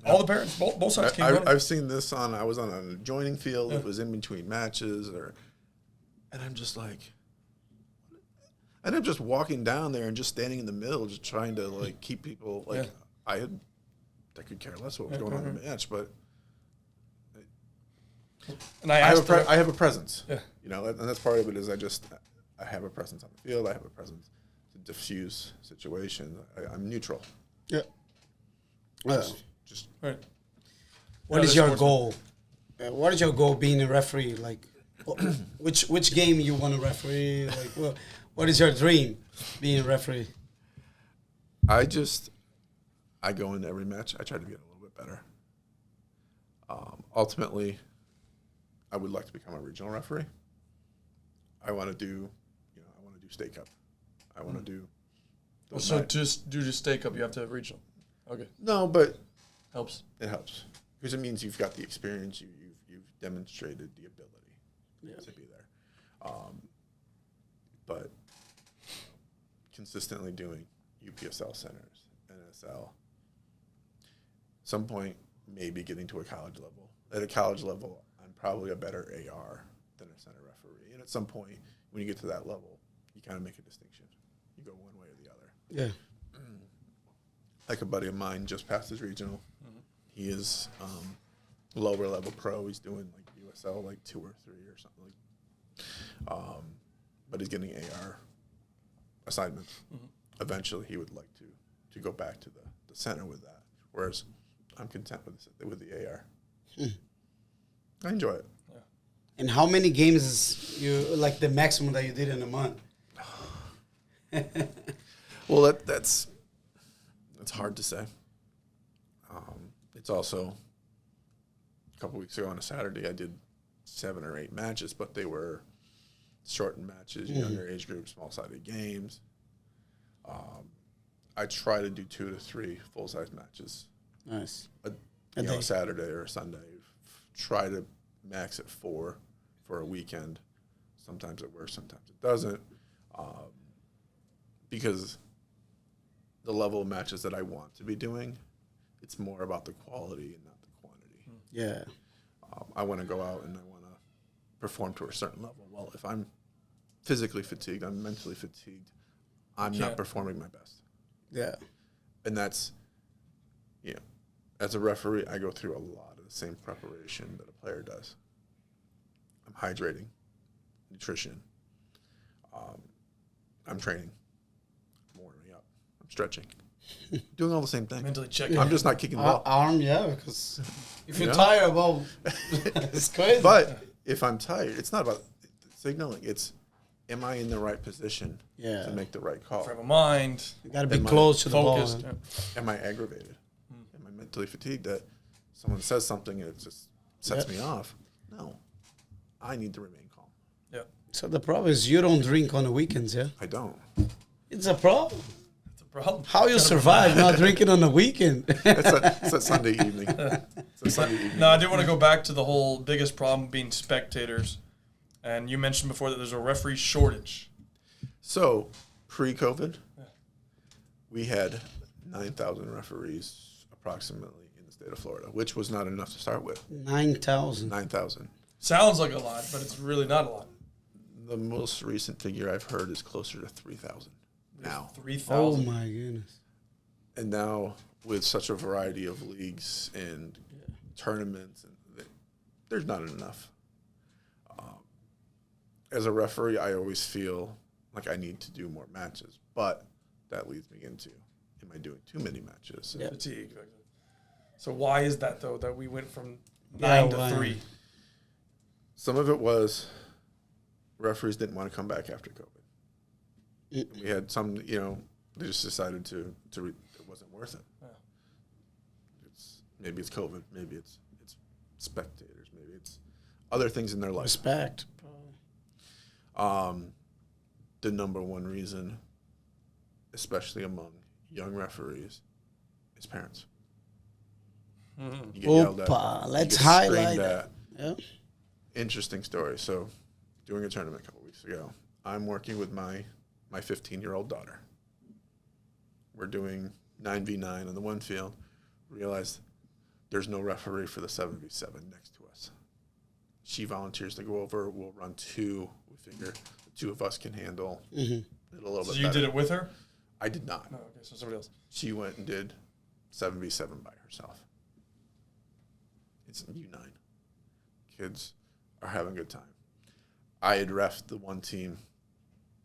all the parents, both sides came running. I've seen this I was on an adjoining field. Yeah. It was in between matches, and I'm just like, I ended up just walking down there and just standing in the middle, just trying to keep people I could care less what was going on in the match, but and I have a presence. Yeah. And that's part of it is I have a presence on the field. I have a presence to diffuse situations. I'm neutral. Yeah. Just right. What is your goal? What is your goal being a referee? Like, which game you want to referee? Like, what is your dream being a referee? I go into every match. I try to get a little bit better. Ultimately, I would like to become a regional referee. I want to do state cup. I want to do. So just do the state cup, you have to have regional. Okay. No, but helps. It helps because it means you've got the experience. You've demonstrated the ability to be there. But consistently doing UPSL centers, NSL. Some point, maybe getting to a college level. At a college level, I'm probably a better AR than a center referee. And at some point, when you get to that level, you kind of make a distinction. You go one way or the other. Yeah. Like a buddy of mine just passed his regional. Mm-hmm. He is lower level pro. He's doing USL 2 or 3 or something. But he's getting AR assignments. Mm-hmm. Eventually, he would like to go back to the center with that. Whereas I'm content with the AR. I enjoy it. Yeah. And how many games is the maximum that you did in a month? Well, that's hard to say. It's also a couple weeks ago on a Saturday I did 7 or 8 matches, but they were shortened matches, younger age group, small-sided games. I try to do 2 to 3 full-size matches. Nice. A Saturday or a Sunday. Try to max at 4 for a weekend. Sometimes it works, sometimes it doesn't. Because the level of matches that I want to be doing, it's more about the quality and not the quantity. Yeah. I want to go out and I want to perform to a certain level. Well, if I'm physically fatigued, I'm mentally fatigued, I'm not performing my best. Yeah. And that's, as a referee, I go through a lot of the same preparation that a player does. I'm hydrating, nutrition. I'm training. I'm warming up. I'm stretching. Doing all the same thing. Mentally checking. I'm just not kicking the ball. Arm, because if you're tired, well, it's crazy. But if I'm tired, it's not about signaling. It's, am I in the right position to make the right call? Frame of mind. You got to be close to the ball. Focused. Am I aggravated? Am I mentally fatigued that someone says something and it just sets me off? No. I need to remain calm. Yeah. So the problem is you don't drink on the weekends, yeah? I don't. It's a problem. It's a problem. How you survive not drinking on the weekend? It's a Sunday evening. It's a Sunday evening. No, I do want to go back to the whole biggest problem being spectators. And you mentioned before that there's a referee shortage. So, pre-COVID, we had 9,000 referees approximately in the state of Florida, which was not enough to start with. 9,000. 9,000. Sounds like a lot, but it's really not a lot. The most recent figure I've heard is closer to 3,000 now. 3,000. Oh, my goodness. And now, with such a variety of leagues and tournaments, there's not enough. As a referee, I always feel like I need to do more matches, but that leads me into, am I doing too many matches? Yeah. Fatigue. So why is that, though, that we went from 9 to 3? Some of it was referees didn't want to come back after COVID. We had some, they just decided it wasn't worth it. Yeah. Maybe it's COVID, maybe it's spectators, maybe it's other things in their life. Respect. The number one reason, especially among young referees, is parents. You get yelled at. Let's highlight that. Yeah. Interesting story. So, doing a tournament a couple weeks ago, I'm working with my 15-year-old daughter. We're doing 9v9 on the one field. Realized there's no referee for the 7v7 next to us. She volunteers to go over. We'll run 2. We figure the 2 of us can handle it a little bit better. So you did it with her? I did not. No, okay, so somebody else. She went and did 7v7 by herself. It's U9. Kids are having a good time. I had reffed the one team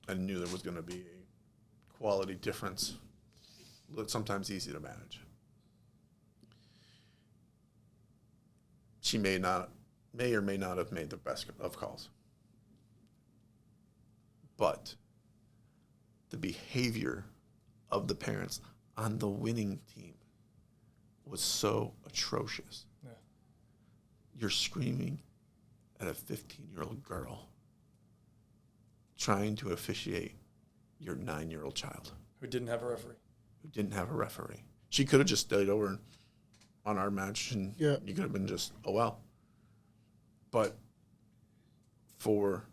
and knew there was going to be a quality difference. Sometimes easy to manage. She may or may not have made the best of calls. But the behavior of the parents on the winning team was so atrocious. Yeah. You're screaming at a 15-year-old girl trying to officiate your 9-year-old child. Who didn't have a referee. She could have just stayed over on our match, and you could have been just, oh, well. But for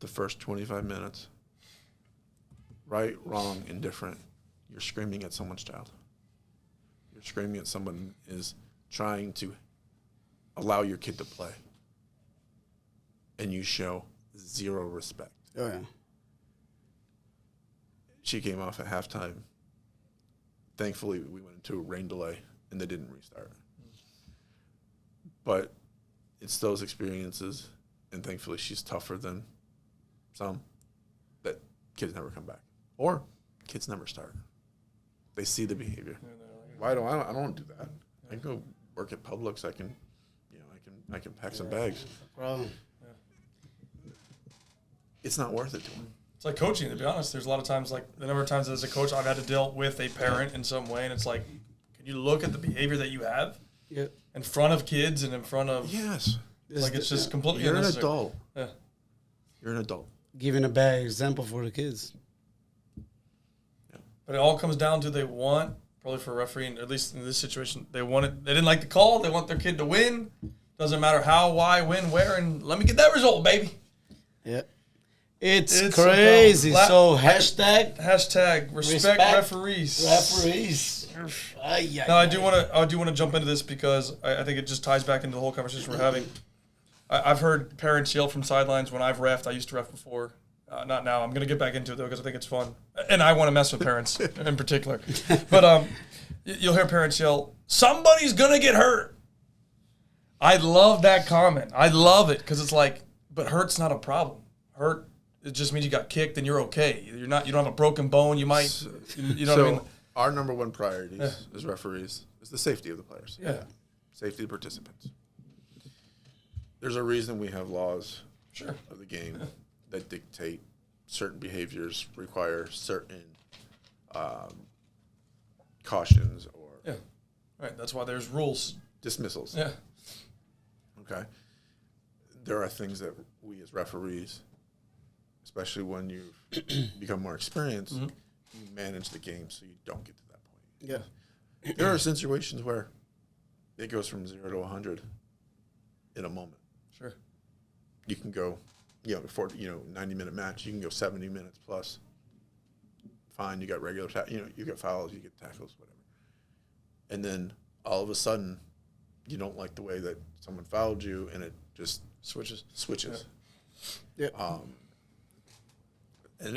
the first 25 minutes, right, wrong, indifferent, you're screaming at someone's child. You're screaming at someone is trying to allow your kid to play. And you show zero respect. Oh, yeah. She came off at halftime. Thankfully, we went into a rain delay, and they didn't restart. But it's those experiences, and thankfully she's tougher than some, that kids never come back. Or kids never start. They see the behavior. Why don't I don't do that. I can go work at Publix. I can pack some bags. Problem. It's not worth it to them. It's like coaching, to be honest. There's a lot of times, like the number of times as a coach, I've had to deal with a parent in some way, and it's like, can you look at the behavior that you have in front of kids and in front of... Yes. Like, it's just completely You're unnecessary. an adult. Yeah. You're an adult. giving a bad example for the kids. But it all comes down to they want, probably for a referee, and at least in this situation, they didn't like the call. They want their kid to win. Doesn't matter how, why, when, where, and let me get that result, baby. Yeah. It's crazy. So hashtag respect referees. Referees. Now I do want to jump into this because I think it just ties back into the whole conversation we're having. I've heard parents yell from sidelines when I've reffed. I used to ref before. Not now. I'm going to get back into it, though, because I think it's fun. And I want to mess with parents in particular. But you'll hear parents yell, somebody's going to get hurt. I love that comment. I love it because it's like, but hurt's not a problem. Hurt, it just means you got kicked and you're okay. You don't have a broken bone. You might, you know what I mean? Our number one priority as referees is the safety of the players. Yeah. Safety of participants. There's a reason we have laws of the game that dictate certain behaviors require certain cautions or Right. That's why there's rules. Dismissals. Yeah. Okay. There are things that we as referees, especially when you become more experienced, you manage the game so you don't get to that point. Yeah. There are situations where it goes from 0 to 100 in a moment. Sure. You can go, before 90-minute match, you can go 70 minutes plus. Fine, you got regular, you get fouls, you get tackles, whatever. And then all of a sudden, you don't like the way that someone fouled you, and it just switches. Yeah. And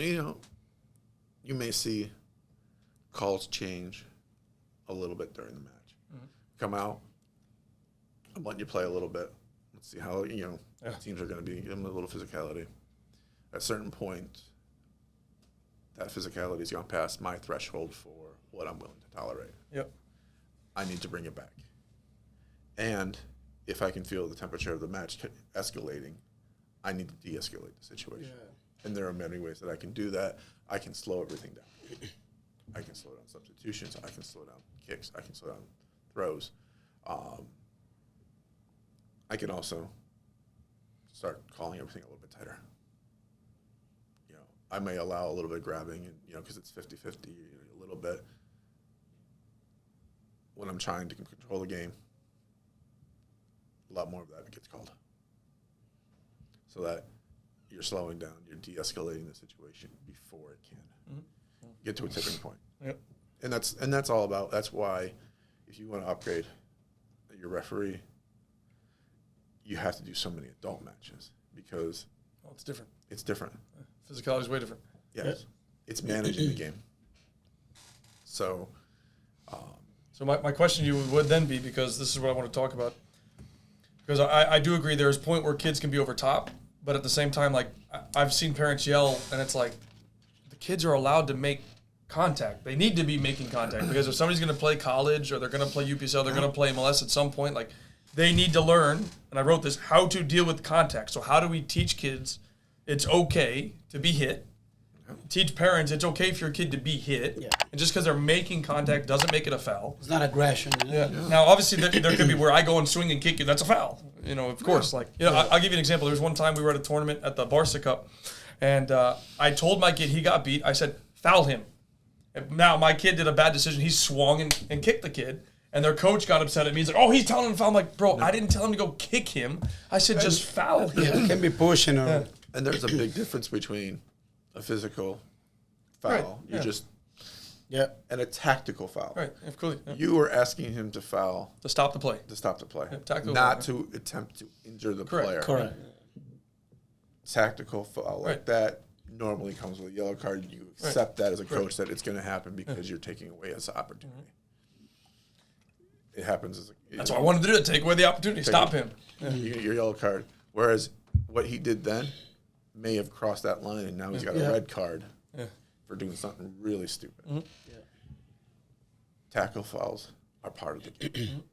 you may see calls change a little bit during the match. Come out, I'm letting you play a little bit. Let's see how teams are going to be. Give them a little physicality. At a certain point, that physicality has gone past my threshold for what I'm willing to tolerate. Yep. I need to bring it back. And if I can feel the temperature of the match escalating, I need to de-escalate the situation. Yeah. And there are many ways that I can do that. I can slow everything down. I can slow down substitutions. I can slow down kicks. I can slow down throws. I can also start calling everything a little bit tighter. I may allow a little bit of grabbing, and because it's 50-50, a little bit. When I'm trying to control the game, a lot more of that gets called. So that you're slowing down, you're de-escalating the situation before it can get to a tipping point. Yep. And that's all about. That's why, if you want to upgrade your referee, you have to do so many adult matches because it's different. It's different. Physicality is way different. Yes, it's managing the game. So. So my question to you would then be, because this is what I want to talk about, because I do agree there's a point where kids can be over top, but at the same time, like, I've seen parents yell, and it's like, the kids are allowed to make contact. They need to be making contact, because if somebody's going to play college, or they're going to play UPSL, they're going to play MLS at some point, like, they need to learn, and I wrote this, how to deal with contact. So how do we teach kids it's okay to be hit? Teach parents it's okay for your kid to be hit. Yeah. And just because they're making contact doesn't make it a foul. It's not aggression. Yeah. Now, obviously, there could be where I go and swing and kick you. That's a foul. Of course. I'll give you an example. There was one time we were at a tournament at the Barca Cup, and I told my kid he got beat. I said, foul him. And now, my kid did a bad decision. He swung and kicked the kid. And their coach got upset at me. He's like, oh, he's telling him to foul. I'm like, bro, I didn't tell him to go kick him. I said, just foul him. Yeah, it can be pushing. And there's a big difference between a physical foul, and a tactical foul. Right, of course. Yeah. You were asking him to foul to stop the play, not to attempt to injure the player. Correct. Tactical foul like that normally comes with a yellow card. You accept that as a coach that it's going to happen because you're taking away his opportunity. It happens as that's what I wanted to do. Take away the opportunity. Stop him. You get your yellow card. Whereas what he did then may have crossed that line, and now he's got a red card for doing something really stupid. Tackle fouls are part of the game.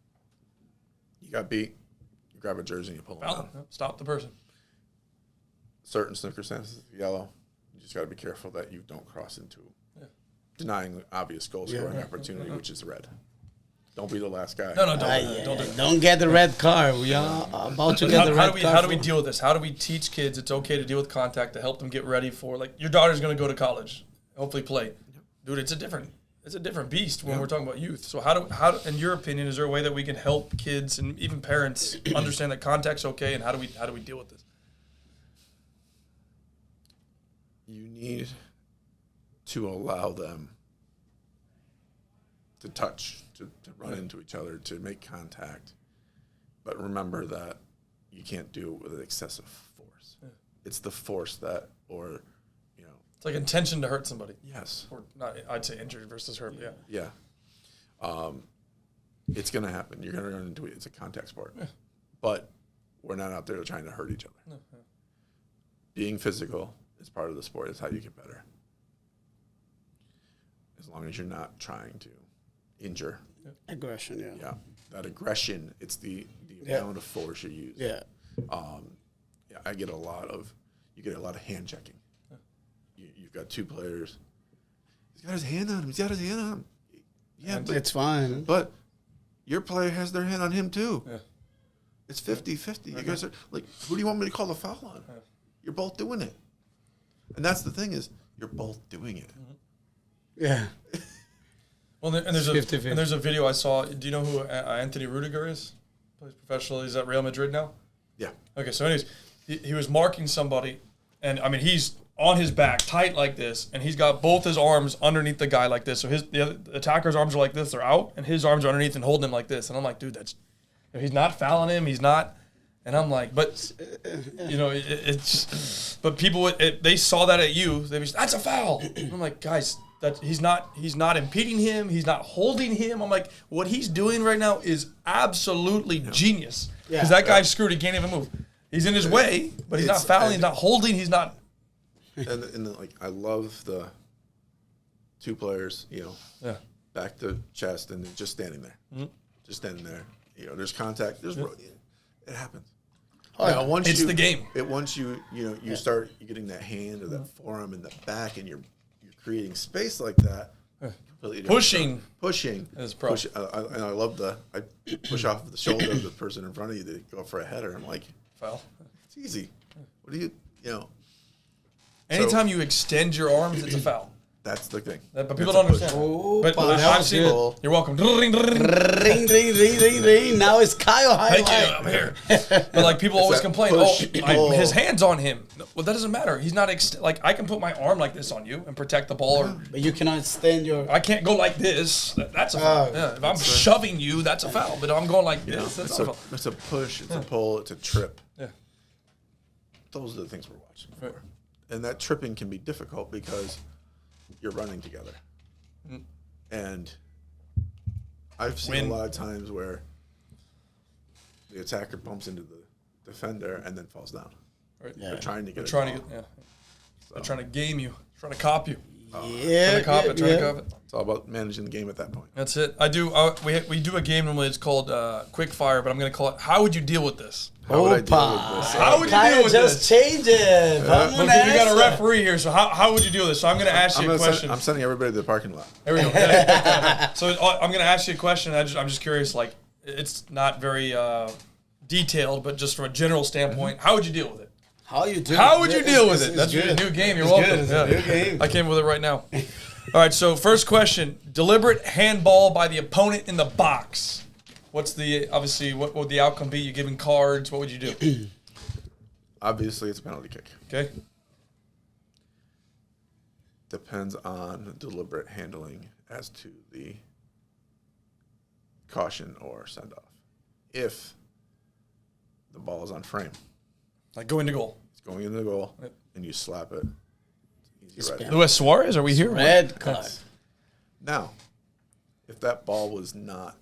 You got beat, you grab a jersey and you pull him down. Stop the person. Certain circumstances, yellow. You just got to be careful that you don't cross into denying the obvious goal scoring opportunity, which is red. Don't be the last guy. No, don't do it. Don't get the red card. We are about to get the red card. How do we deal with this? How do we teach kids it's okay to deal with contact to help them get ready for, like, your daughter's going to go to college, hopefully play. Dude, it's a different beast when we're talking about youth. So how in your opinion, is there a way that we can help kids and even parents understand that contact's okay, and how do we deal with this? You need to allow them to touch, to run into each other, to make contact. But remember that you can't do it with excessive force. Yeah. It's the force that, or, it's like intention to hurt somebody. Yes. Or not, I'd say injury versus hurt, yeah. Yeah. It's going to happen. You're going to run into it. It's a contact sport. Yeah. But we're not out there trying to hurt each other. No. Being physical is part of the sport. It's how you get better. As long as you're not trying to injure. Aggression, yeah. Yeah. That aggression, it's the amount of force you use. Yeah. I get a lot of hand checking. You've got two players. He's got his hand on him. Yeah, but it's fine. But your player has their hand on him too. Yeah. It's 50-50. You guys are like, who do you want me to call the foul on? Yeah. You're both doing it. And that's the thing is, you're both doing it. Yeah. Well, and there's a video I saw. Do you know who Anthony Rudiger is? Plays professionally. He's at Real Madrid now. Yeah. Okay. So, anyways, he was marking somebody, and I mean he's on his back, tight like this, and he's got both his arms underneath the guy like this. So the attacker's arms are like this, they're out, and his arms are underneath and holding him like this. And I'm like, dude, he's not fouling him. He's not. And I'm like, but it's but people they saw that at you. They be, that's a foul. And I'm like, guys. That he's not impeding him. He's not holding him. I'm like, what he's doing right now is absolutely genius. Because that guy's screwed. He can't even move. He's in his way, but he's not fouling. He's not holding. He's not. And I love the two players, back to chest and just standing there. Mm-hmm. Just standing there. There's contact. It happens. It's the game. Once you start getting that hand or that forearm in the back and you're creating space like that, pushing is and I love I push off the shoulder of the person in front of you to go for a header. I'm like, foul. It's easy. What do you Anytime you extend your arms, it's a foul. That's the thing. But people don't understand. But I've seen it. You're welcome. Ring, ring, ring, ring. Now it's Kyle highlight. Thank you. I'm here. But like people always complain, his hand's on him. Well, that doesn't matter. He's not I can put my arm like this on you and protect the ball. But you cannot extend your. I can't go like this. That's a foul. If I'm shoving you, that's a foul. But if I'm going like this, that's a foul. It's a push. It's a pull. It's a trip. Yeah. Those are the things we're watching for. Right. And that tripping can be difficult because you're running together. And I've seen a lot of times where the attacker bumps into the defender and then falls down. Right. Yeah. They're trying to get They're trying to game you, trying to cop you. Trying to cop it. It's all about managing the game at that point. That's it. I do. We do a game normally. It's called Quick Fire, but I'm going to call it How Would You Deal with This? How would I deal with this? How would you deal with this? Just change it. Because we got a referee here, so how would you deal with this? So I'm going to ask you a question. I'm sending everybody to the parking lot. There we go. So I'm going to ask you a question. I'm just curious. Like, it's not very detailed, but just from a general standpoint, how would you deal with it? How would you deal with it? That's a new game. You're welcome. It's a new game. I came with it right now. All right, so first question. Deliberate handball by the opponent in the box. What would the outcome be? You giving cards? What would you do? Obviously, it's a penalty kick. Okay. Depends on deliberate handling as to the caution or send-off. If the ball is on frame. Like going to goal. It's going into the goal, and you slap it. Easy red. Luis Suarez, are we here? Red card. Now, if that ball was not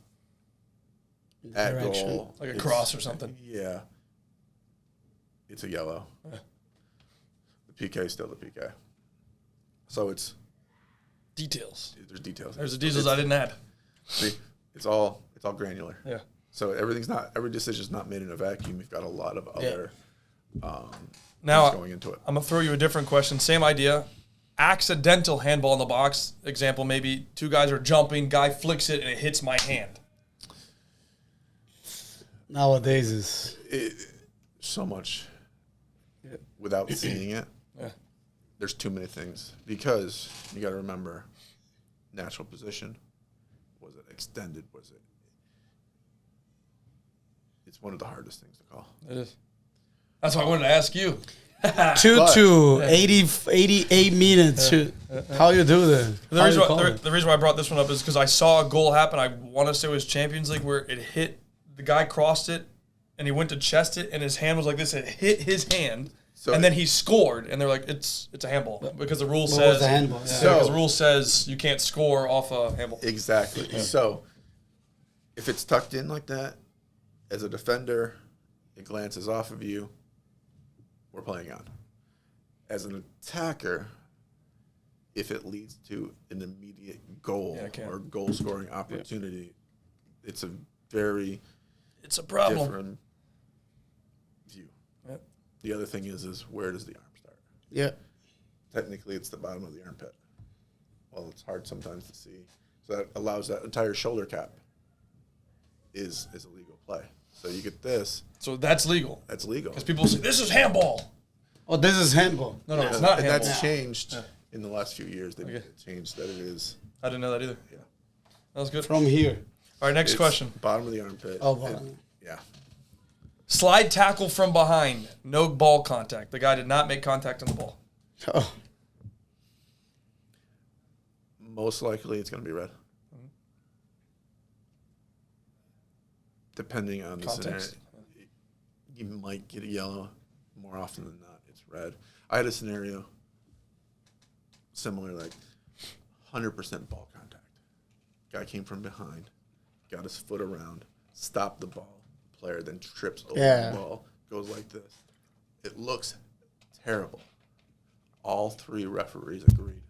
at goal, like a cross or something. Yeah. It's a yellow. Yeah. The PK is still the PK. So it's details. There's details. There's the details I didn't add. See, it's all granular. Yeah. So every decision's not made in a vacuum. You've got a lot of other now going into it. I'm gonna throw you a different question. Same idea. Accidental handball in the box. Example, maybe two guys are jumping, guy flicks it and it hits my hand. Nowadays is so much without seeing it. Yeah. There's too many things because you got to remember natural position. Was it extended? Was it? It's one of the hardest things to call. It is. That's why I wanted to ask you. 2-2, 88 minutes. How you do that? The reason why I brought this one up is because I saw a goal happen. I want to say it was Champions League where it hit, the guy crossed it, and he went to chest it, and his hand was like this. It hit his hand, and then he scored, and they're like, it's a handball because the rule says a handball? Yeah. because the rule says you can't score off a handball. Exactly. Yeah. So if it's tucked in like that, as a defender, it glances off of you. We're playing on. As an attacker, if it leads to an immediate goal or goal-scoring opportunity, it's a very problem. Different view. Yep. The other thing is where does the arm start? Yeah. Technically, it's the bottom of the armpit. Well, it's hard sometimes to see. So that allows that entire shoulder cap is a legal play. So you get this. So that's legal. That's legal. Because people say, this is handball. Oh, this is handball. No, it's not handball. That's changed in the last few years. They've changed that it is. I didn't know that either. Yeah. That was good. From here. All right, next question. Bottom of the armpit. Oh, bottom. Yeah. Slide tackle from behind. No ball contact. The guy did not make contact on the ball. Oh. Most likely it's going to be red. Mm-hmm. Depending on the scenario. You might get a yellow. More often than not, it's red. I had a scenario similar, like 100% ball contact. Guy came from behind, got his foot around, stopped the ball. Player then trips over the ball, goes like this. It looks terrible. All three referees agreed,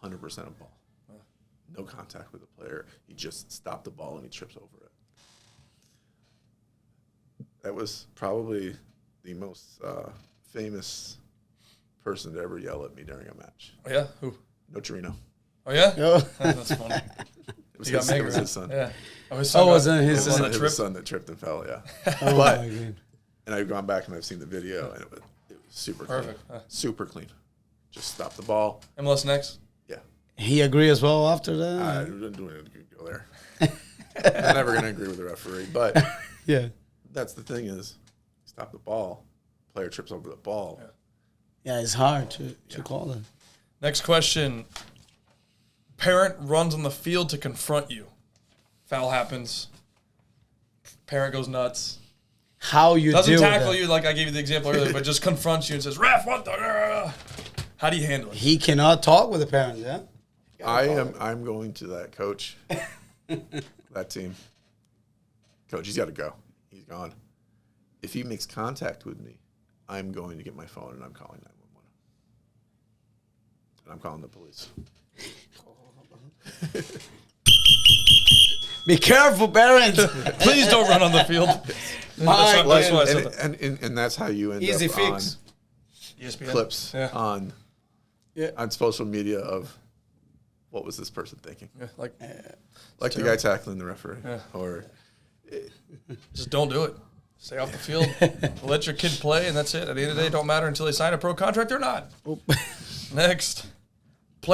100% of ball. No contact with the player. He just stopped the ball and he trips over it. That was probably the most famous person to ever yell at me during a match. Oh, yeah? Who? Nocerino. Oh, yeah? Oh. That's funny. It was his son. Yeah. His son that tripped and fell, yeah. Oh, but, my God. and I've gone back and I've seen the video, and it was super perfect. clean. Super clean. Just stop the ball. MLS next? Yeah. He agree as well after that? I didn't do anything to go there. I'm never going to agree with the referee, but yeah. That's the thing is, stop the ball. Player trips over the ball. Yeah, it's hard to call that. Next question. Parent runs on the field to confront you. Foul happens. Parent goes nuts. How you doesn't deal tackle with that. you like I gave you the example earlier, but just confronts you and says, "Ref, what the?" How do you handle it? He cannot talk with the parents, yeah? I'm going to that coach, that team. Coach, he's got to go. He's gone. If he makes contact with me, I'm going to get my phone and I'm calling 911. And I'm calling the police. Be careful, parents. Please don't run on the field. That's why I said that. And that's how you end Easy up fix. on ESPN. clips on social media of what was this person thinking. Yeah, like the guy tackling the referee. Yeah. Or just don't do it. Stay off the field. Let your kid play, and that's it. At the end of the day, it don't matter until they sign a pro contract or not. Next. A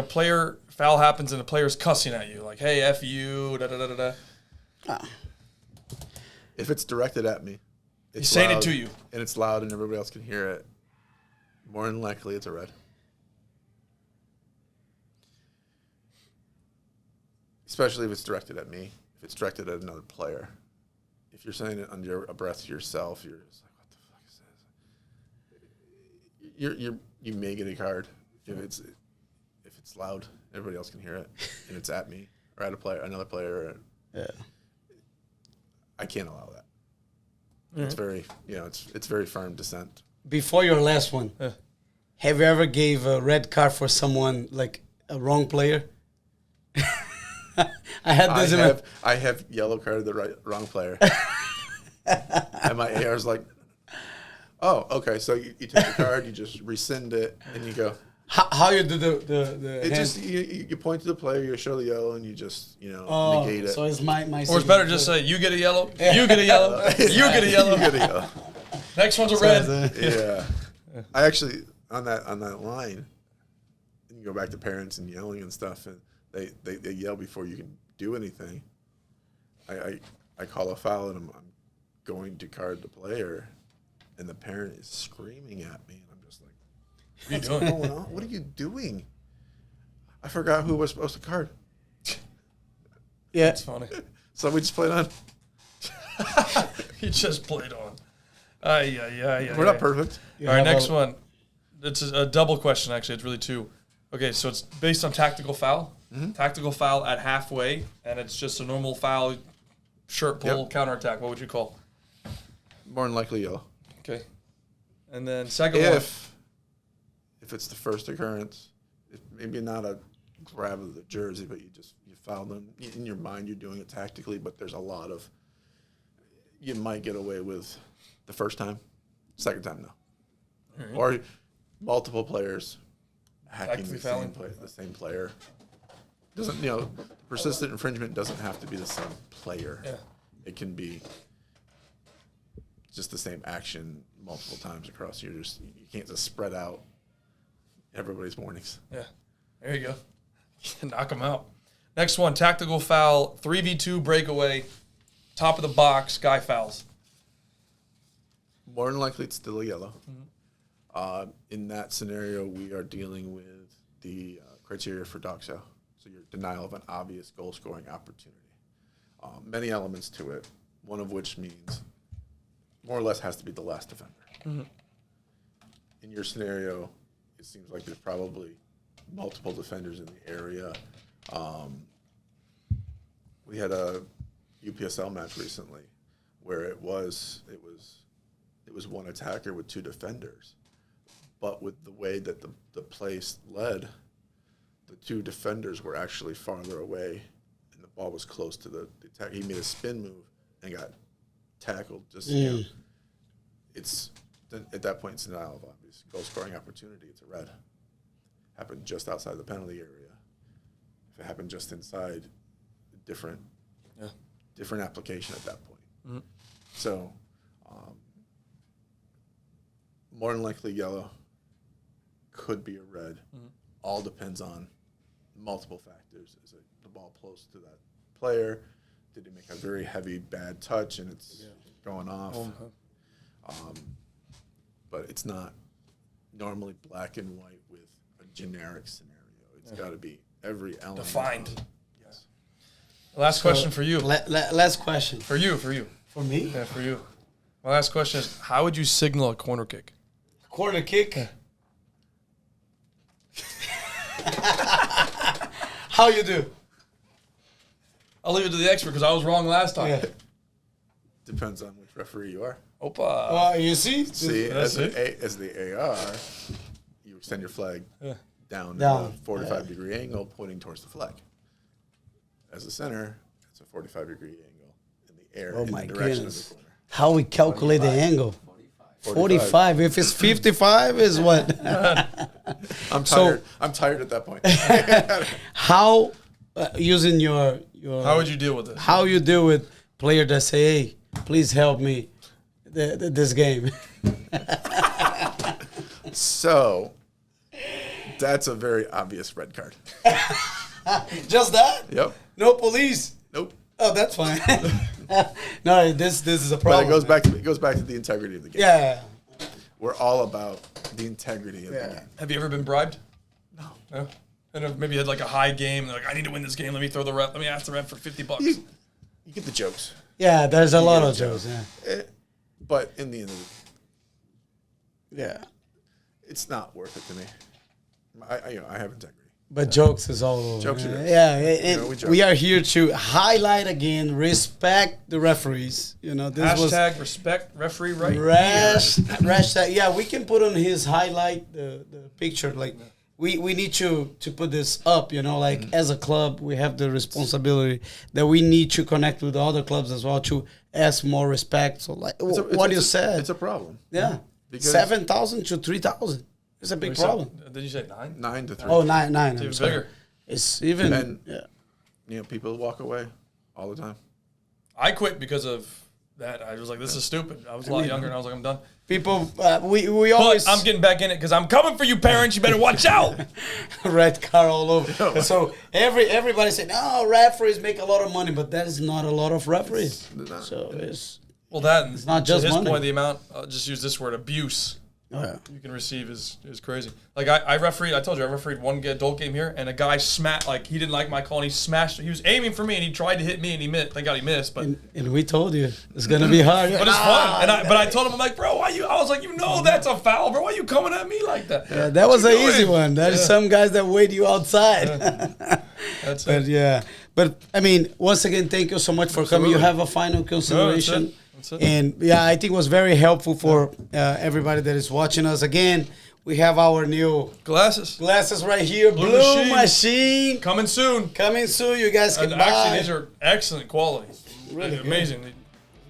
player foul happens and the player's cussing at you. Like, hey, F you, da-da-da-da-da. If it's directed at me, he's saying it to you. And it's loud and everybody else can hear it, more than likely it's a red. Especially if it's directed at me. If it's directed at another player. If you're saying it under a breath to yourself, you're just like, what the fuck is this? You may get a card if it's loud. Everybody else can hear it, and it's at me or at another player. Yeah, I can't allow that. Mm-hmm. It's very, it's very firm dissent. Before your last one, have you ever gave a red card for someone like a wrong player? I have yellow carded the wrong player, and my AR's like, oh, okay. So you take the card, you just rescind it, and you go. How you do the It hand? just you point to the player, you show the yellow, and you just negate it. So it's my Or it's better just say, you get a yellow, you get a yellow, you get a yellow. You get a yellow. Next one's a red. Yeah. I actually on that line, and you go back to parents and yelling and stuff, and they yell before you can do anything. I call a foul and I'm going to card the player, and the parent is screaming at me, and I'm just like, What are you doing? going on? What are you doing? I forgot who was supposed to card. Yeah. It's funny. So we just played on. He just played on. We're not perfect. All right, next one. It's a double question, actually. It's really two. Okay, so it's based on tactical foul. Tactical foul at halfway, and it's just a normal foul, shirt pull, counterattack. What would you call? More than likely yellow. Okay. And then second one. If it's the first occurrence, maybe not a grab of the jersey, but you foul them. In your mind, you're doing it tactically, but there's a lot of, you might get away with the first time, second time, no. Right. Or multiple players hacking Tactically the same player. Doesn't, persistent infringement doesn't have to be the same player. Yeah. It can be just the same action multiple times across. You can't just spread out everybody's warnings. Yeah. There you go. Knock them out. Next one, tactical foul, 3v2 breakaway, top of the box, guy fouls. More than likely, it's still a yellow. In that scenario, we are dealing with the criteria for doxo, so your denial of an obvious goal-scoring opportunity. Many elements to it, one of which means more or less has to be the last defender. In your scenario, it seems like there's probably multiple defenders in the area. We had a UPSL match recently where it was one attacker with two defenders, but with the way that the place led, the two defenders were actually farther away, and the ball was close to the attack. He made a spin move and got tackled. It's at that point it's denial of obvious goal scoring opportunity. It's a red. Happened just outside the penalty area. If it happened just inside, different application at that point. So, more than likely yellow, could be a red. All depends on multiple factors. Is the ball close to that player? Did he make a very heavy bad touch and it's going off? But it's not normally black and white with a generic scenario. It's got to be every element. Defined. Yes. Last question for you. Last question. For you. For me? Yeah, for you. My last question is, how would you signal a corner kick? Corner kick? How you do? I'll leave it to the expert because I was wrong last time. Yeah. Depends on which referee you are. Opa. Well, you see? See, That's as the AR, you extend your flag down at a 45-degree angle pointing towards the flag. As a center, it's a 45-degrry angle in the air in the direction of the corner. How we calculate 45. The angle? 45. If it's 55, is what? I'm tired. I'm tired at that point. How, using your... How would you deal with it? How you deal with player that say, hey, please help me this game? So, that's a very obvious red card. Just that? Yep. No police? Nope. Oh, that's fine. No, this is a problem. But it goes back to the integrity of the game. Yeah. We're all about the integrity of the game. Have you ever been bribed? No. And maybe you had like a high game. They're like, I need to win this game. Let me ask the ref for $50. You get the jokes. Yeah, there's a lot of jokes. Yeah. But in the end of Yeah. it's not worth it to me. I have integrity. But jokes is all over. Jokes are Yeah, we are here to highlight again, respect the referees. This Hashtag respect referee right. Hashtag, yeah, we can put on his highlight the picture. Like we need to put this up. As a club, we have the responsibility that we need to connect with the other clubs as well to ask more respect. So what you said, it's a problem. Yeah, Because 7,000 to 3,000. It's a big You said- problem. Did you say 9? 9-3. Oh, 9. It's I'm even sorry. bigger. It's even. And- Yeah. You know, people walk away all the time. I quit because of that. I was like, this is stupid. I was a lot younger, and I was like, I'm done. People, we But always I'm getting back in it because I'm coming for you, parents. You better watch out. red car all over. So everybody say, no, referees make a lot of money, but that is not a lot of referees. So it's Well, that and not just to his money. point, the amount. I'll just use this word: abuse. You can receive is crazy. Like I refereed. I told you I refereed one adult game here, and a guy smacked. Like he didn't like my call, and he smashed. He was aiming for me, and he tried to hit me, and he missed. Thank God he missed. But and we told you it's gonna be hard. but it's fun. And I told him, I'm like, bro, why you? I was like, you know that's a foul, bro. Why you coming at me like that? Yeah, that was What an you easy doing? one. There's some guys that wait you outside. That's But it. yeah, but I mean, once again, thank you so much for coming. You have a final consideration. That's it. And yeah, I think it was very helpful for everybody that is watching us. Again, we have our new Glasses glasses right here. Blue Machine. Machine. coming soon. Coming soon. You guys can And buy. actually, these are excellent quality. Really good. Amazing.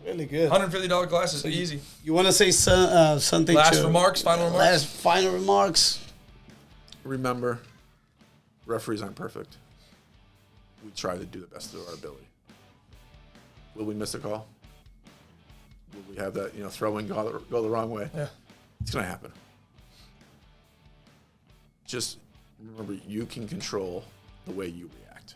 Really good. $150 glasses, easy. You want to say something Last to remarks, final remarks. Last final remarks. Remember, referees aren't perfect. We try to do the best of our ability. Will we miss a call? Will we have that, throw-in go the wrong way? Yeah. It's going to happen. Just remember, you can control the way you react.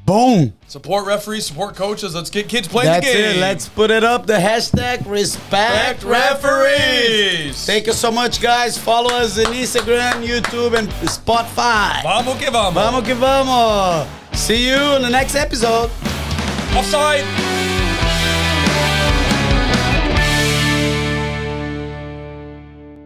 Boom. Support referees, support coaches. Let's get kids playing That's the game. it. Let's put it up. The hashtag respect referees. Thank you so much, guys. Follow us on Instagram, YouTube, and Spotify. Vamos que vamos. Vamos que vamos. See you in the next episode. Offside.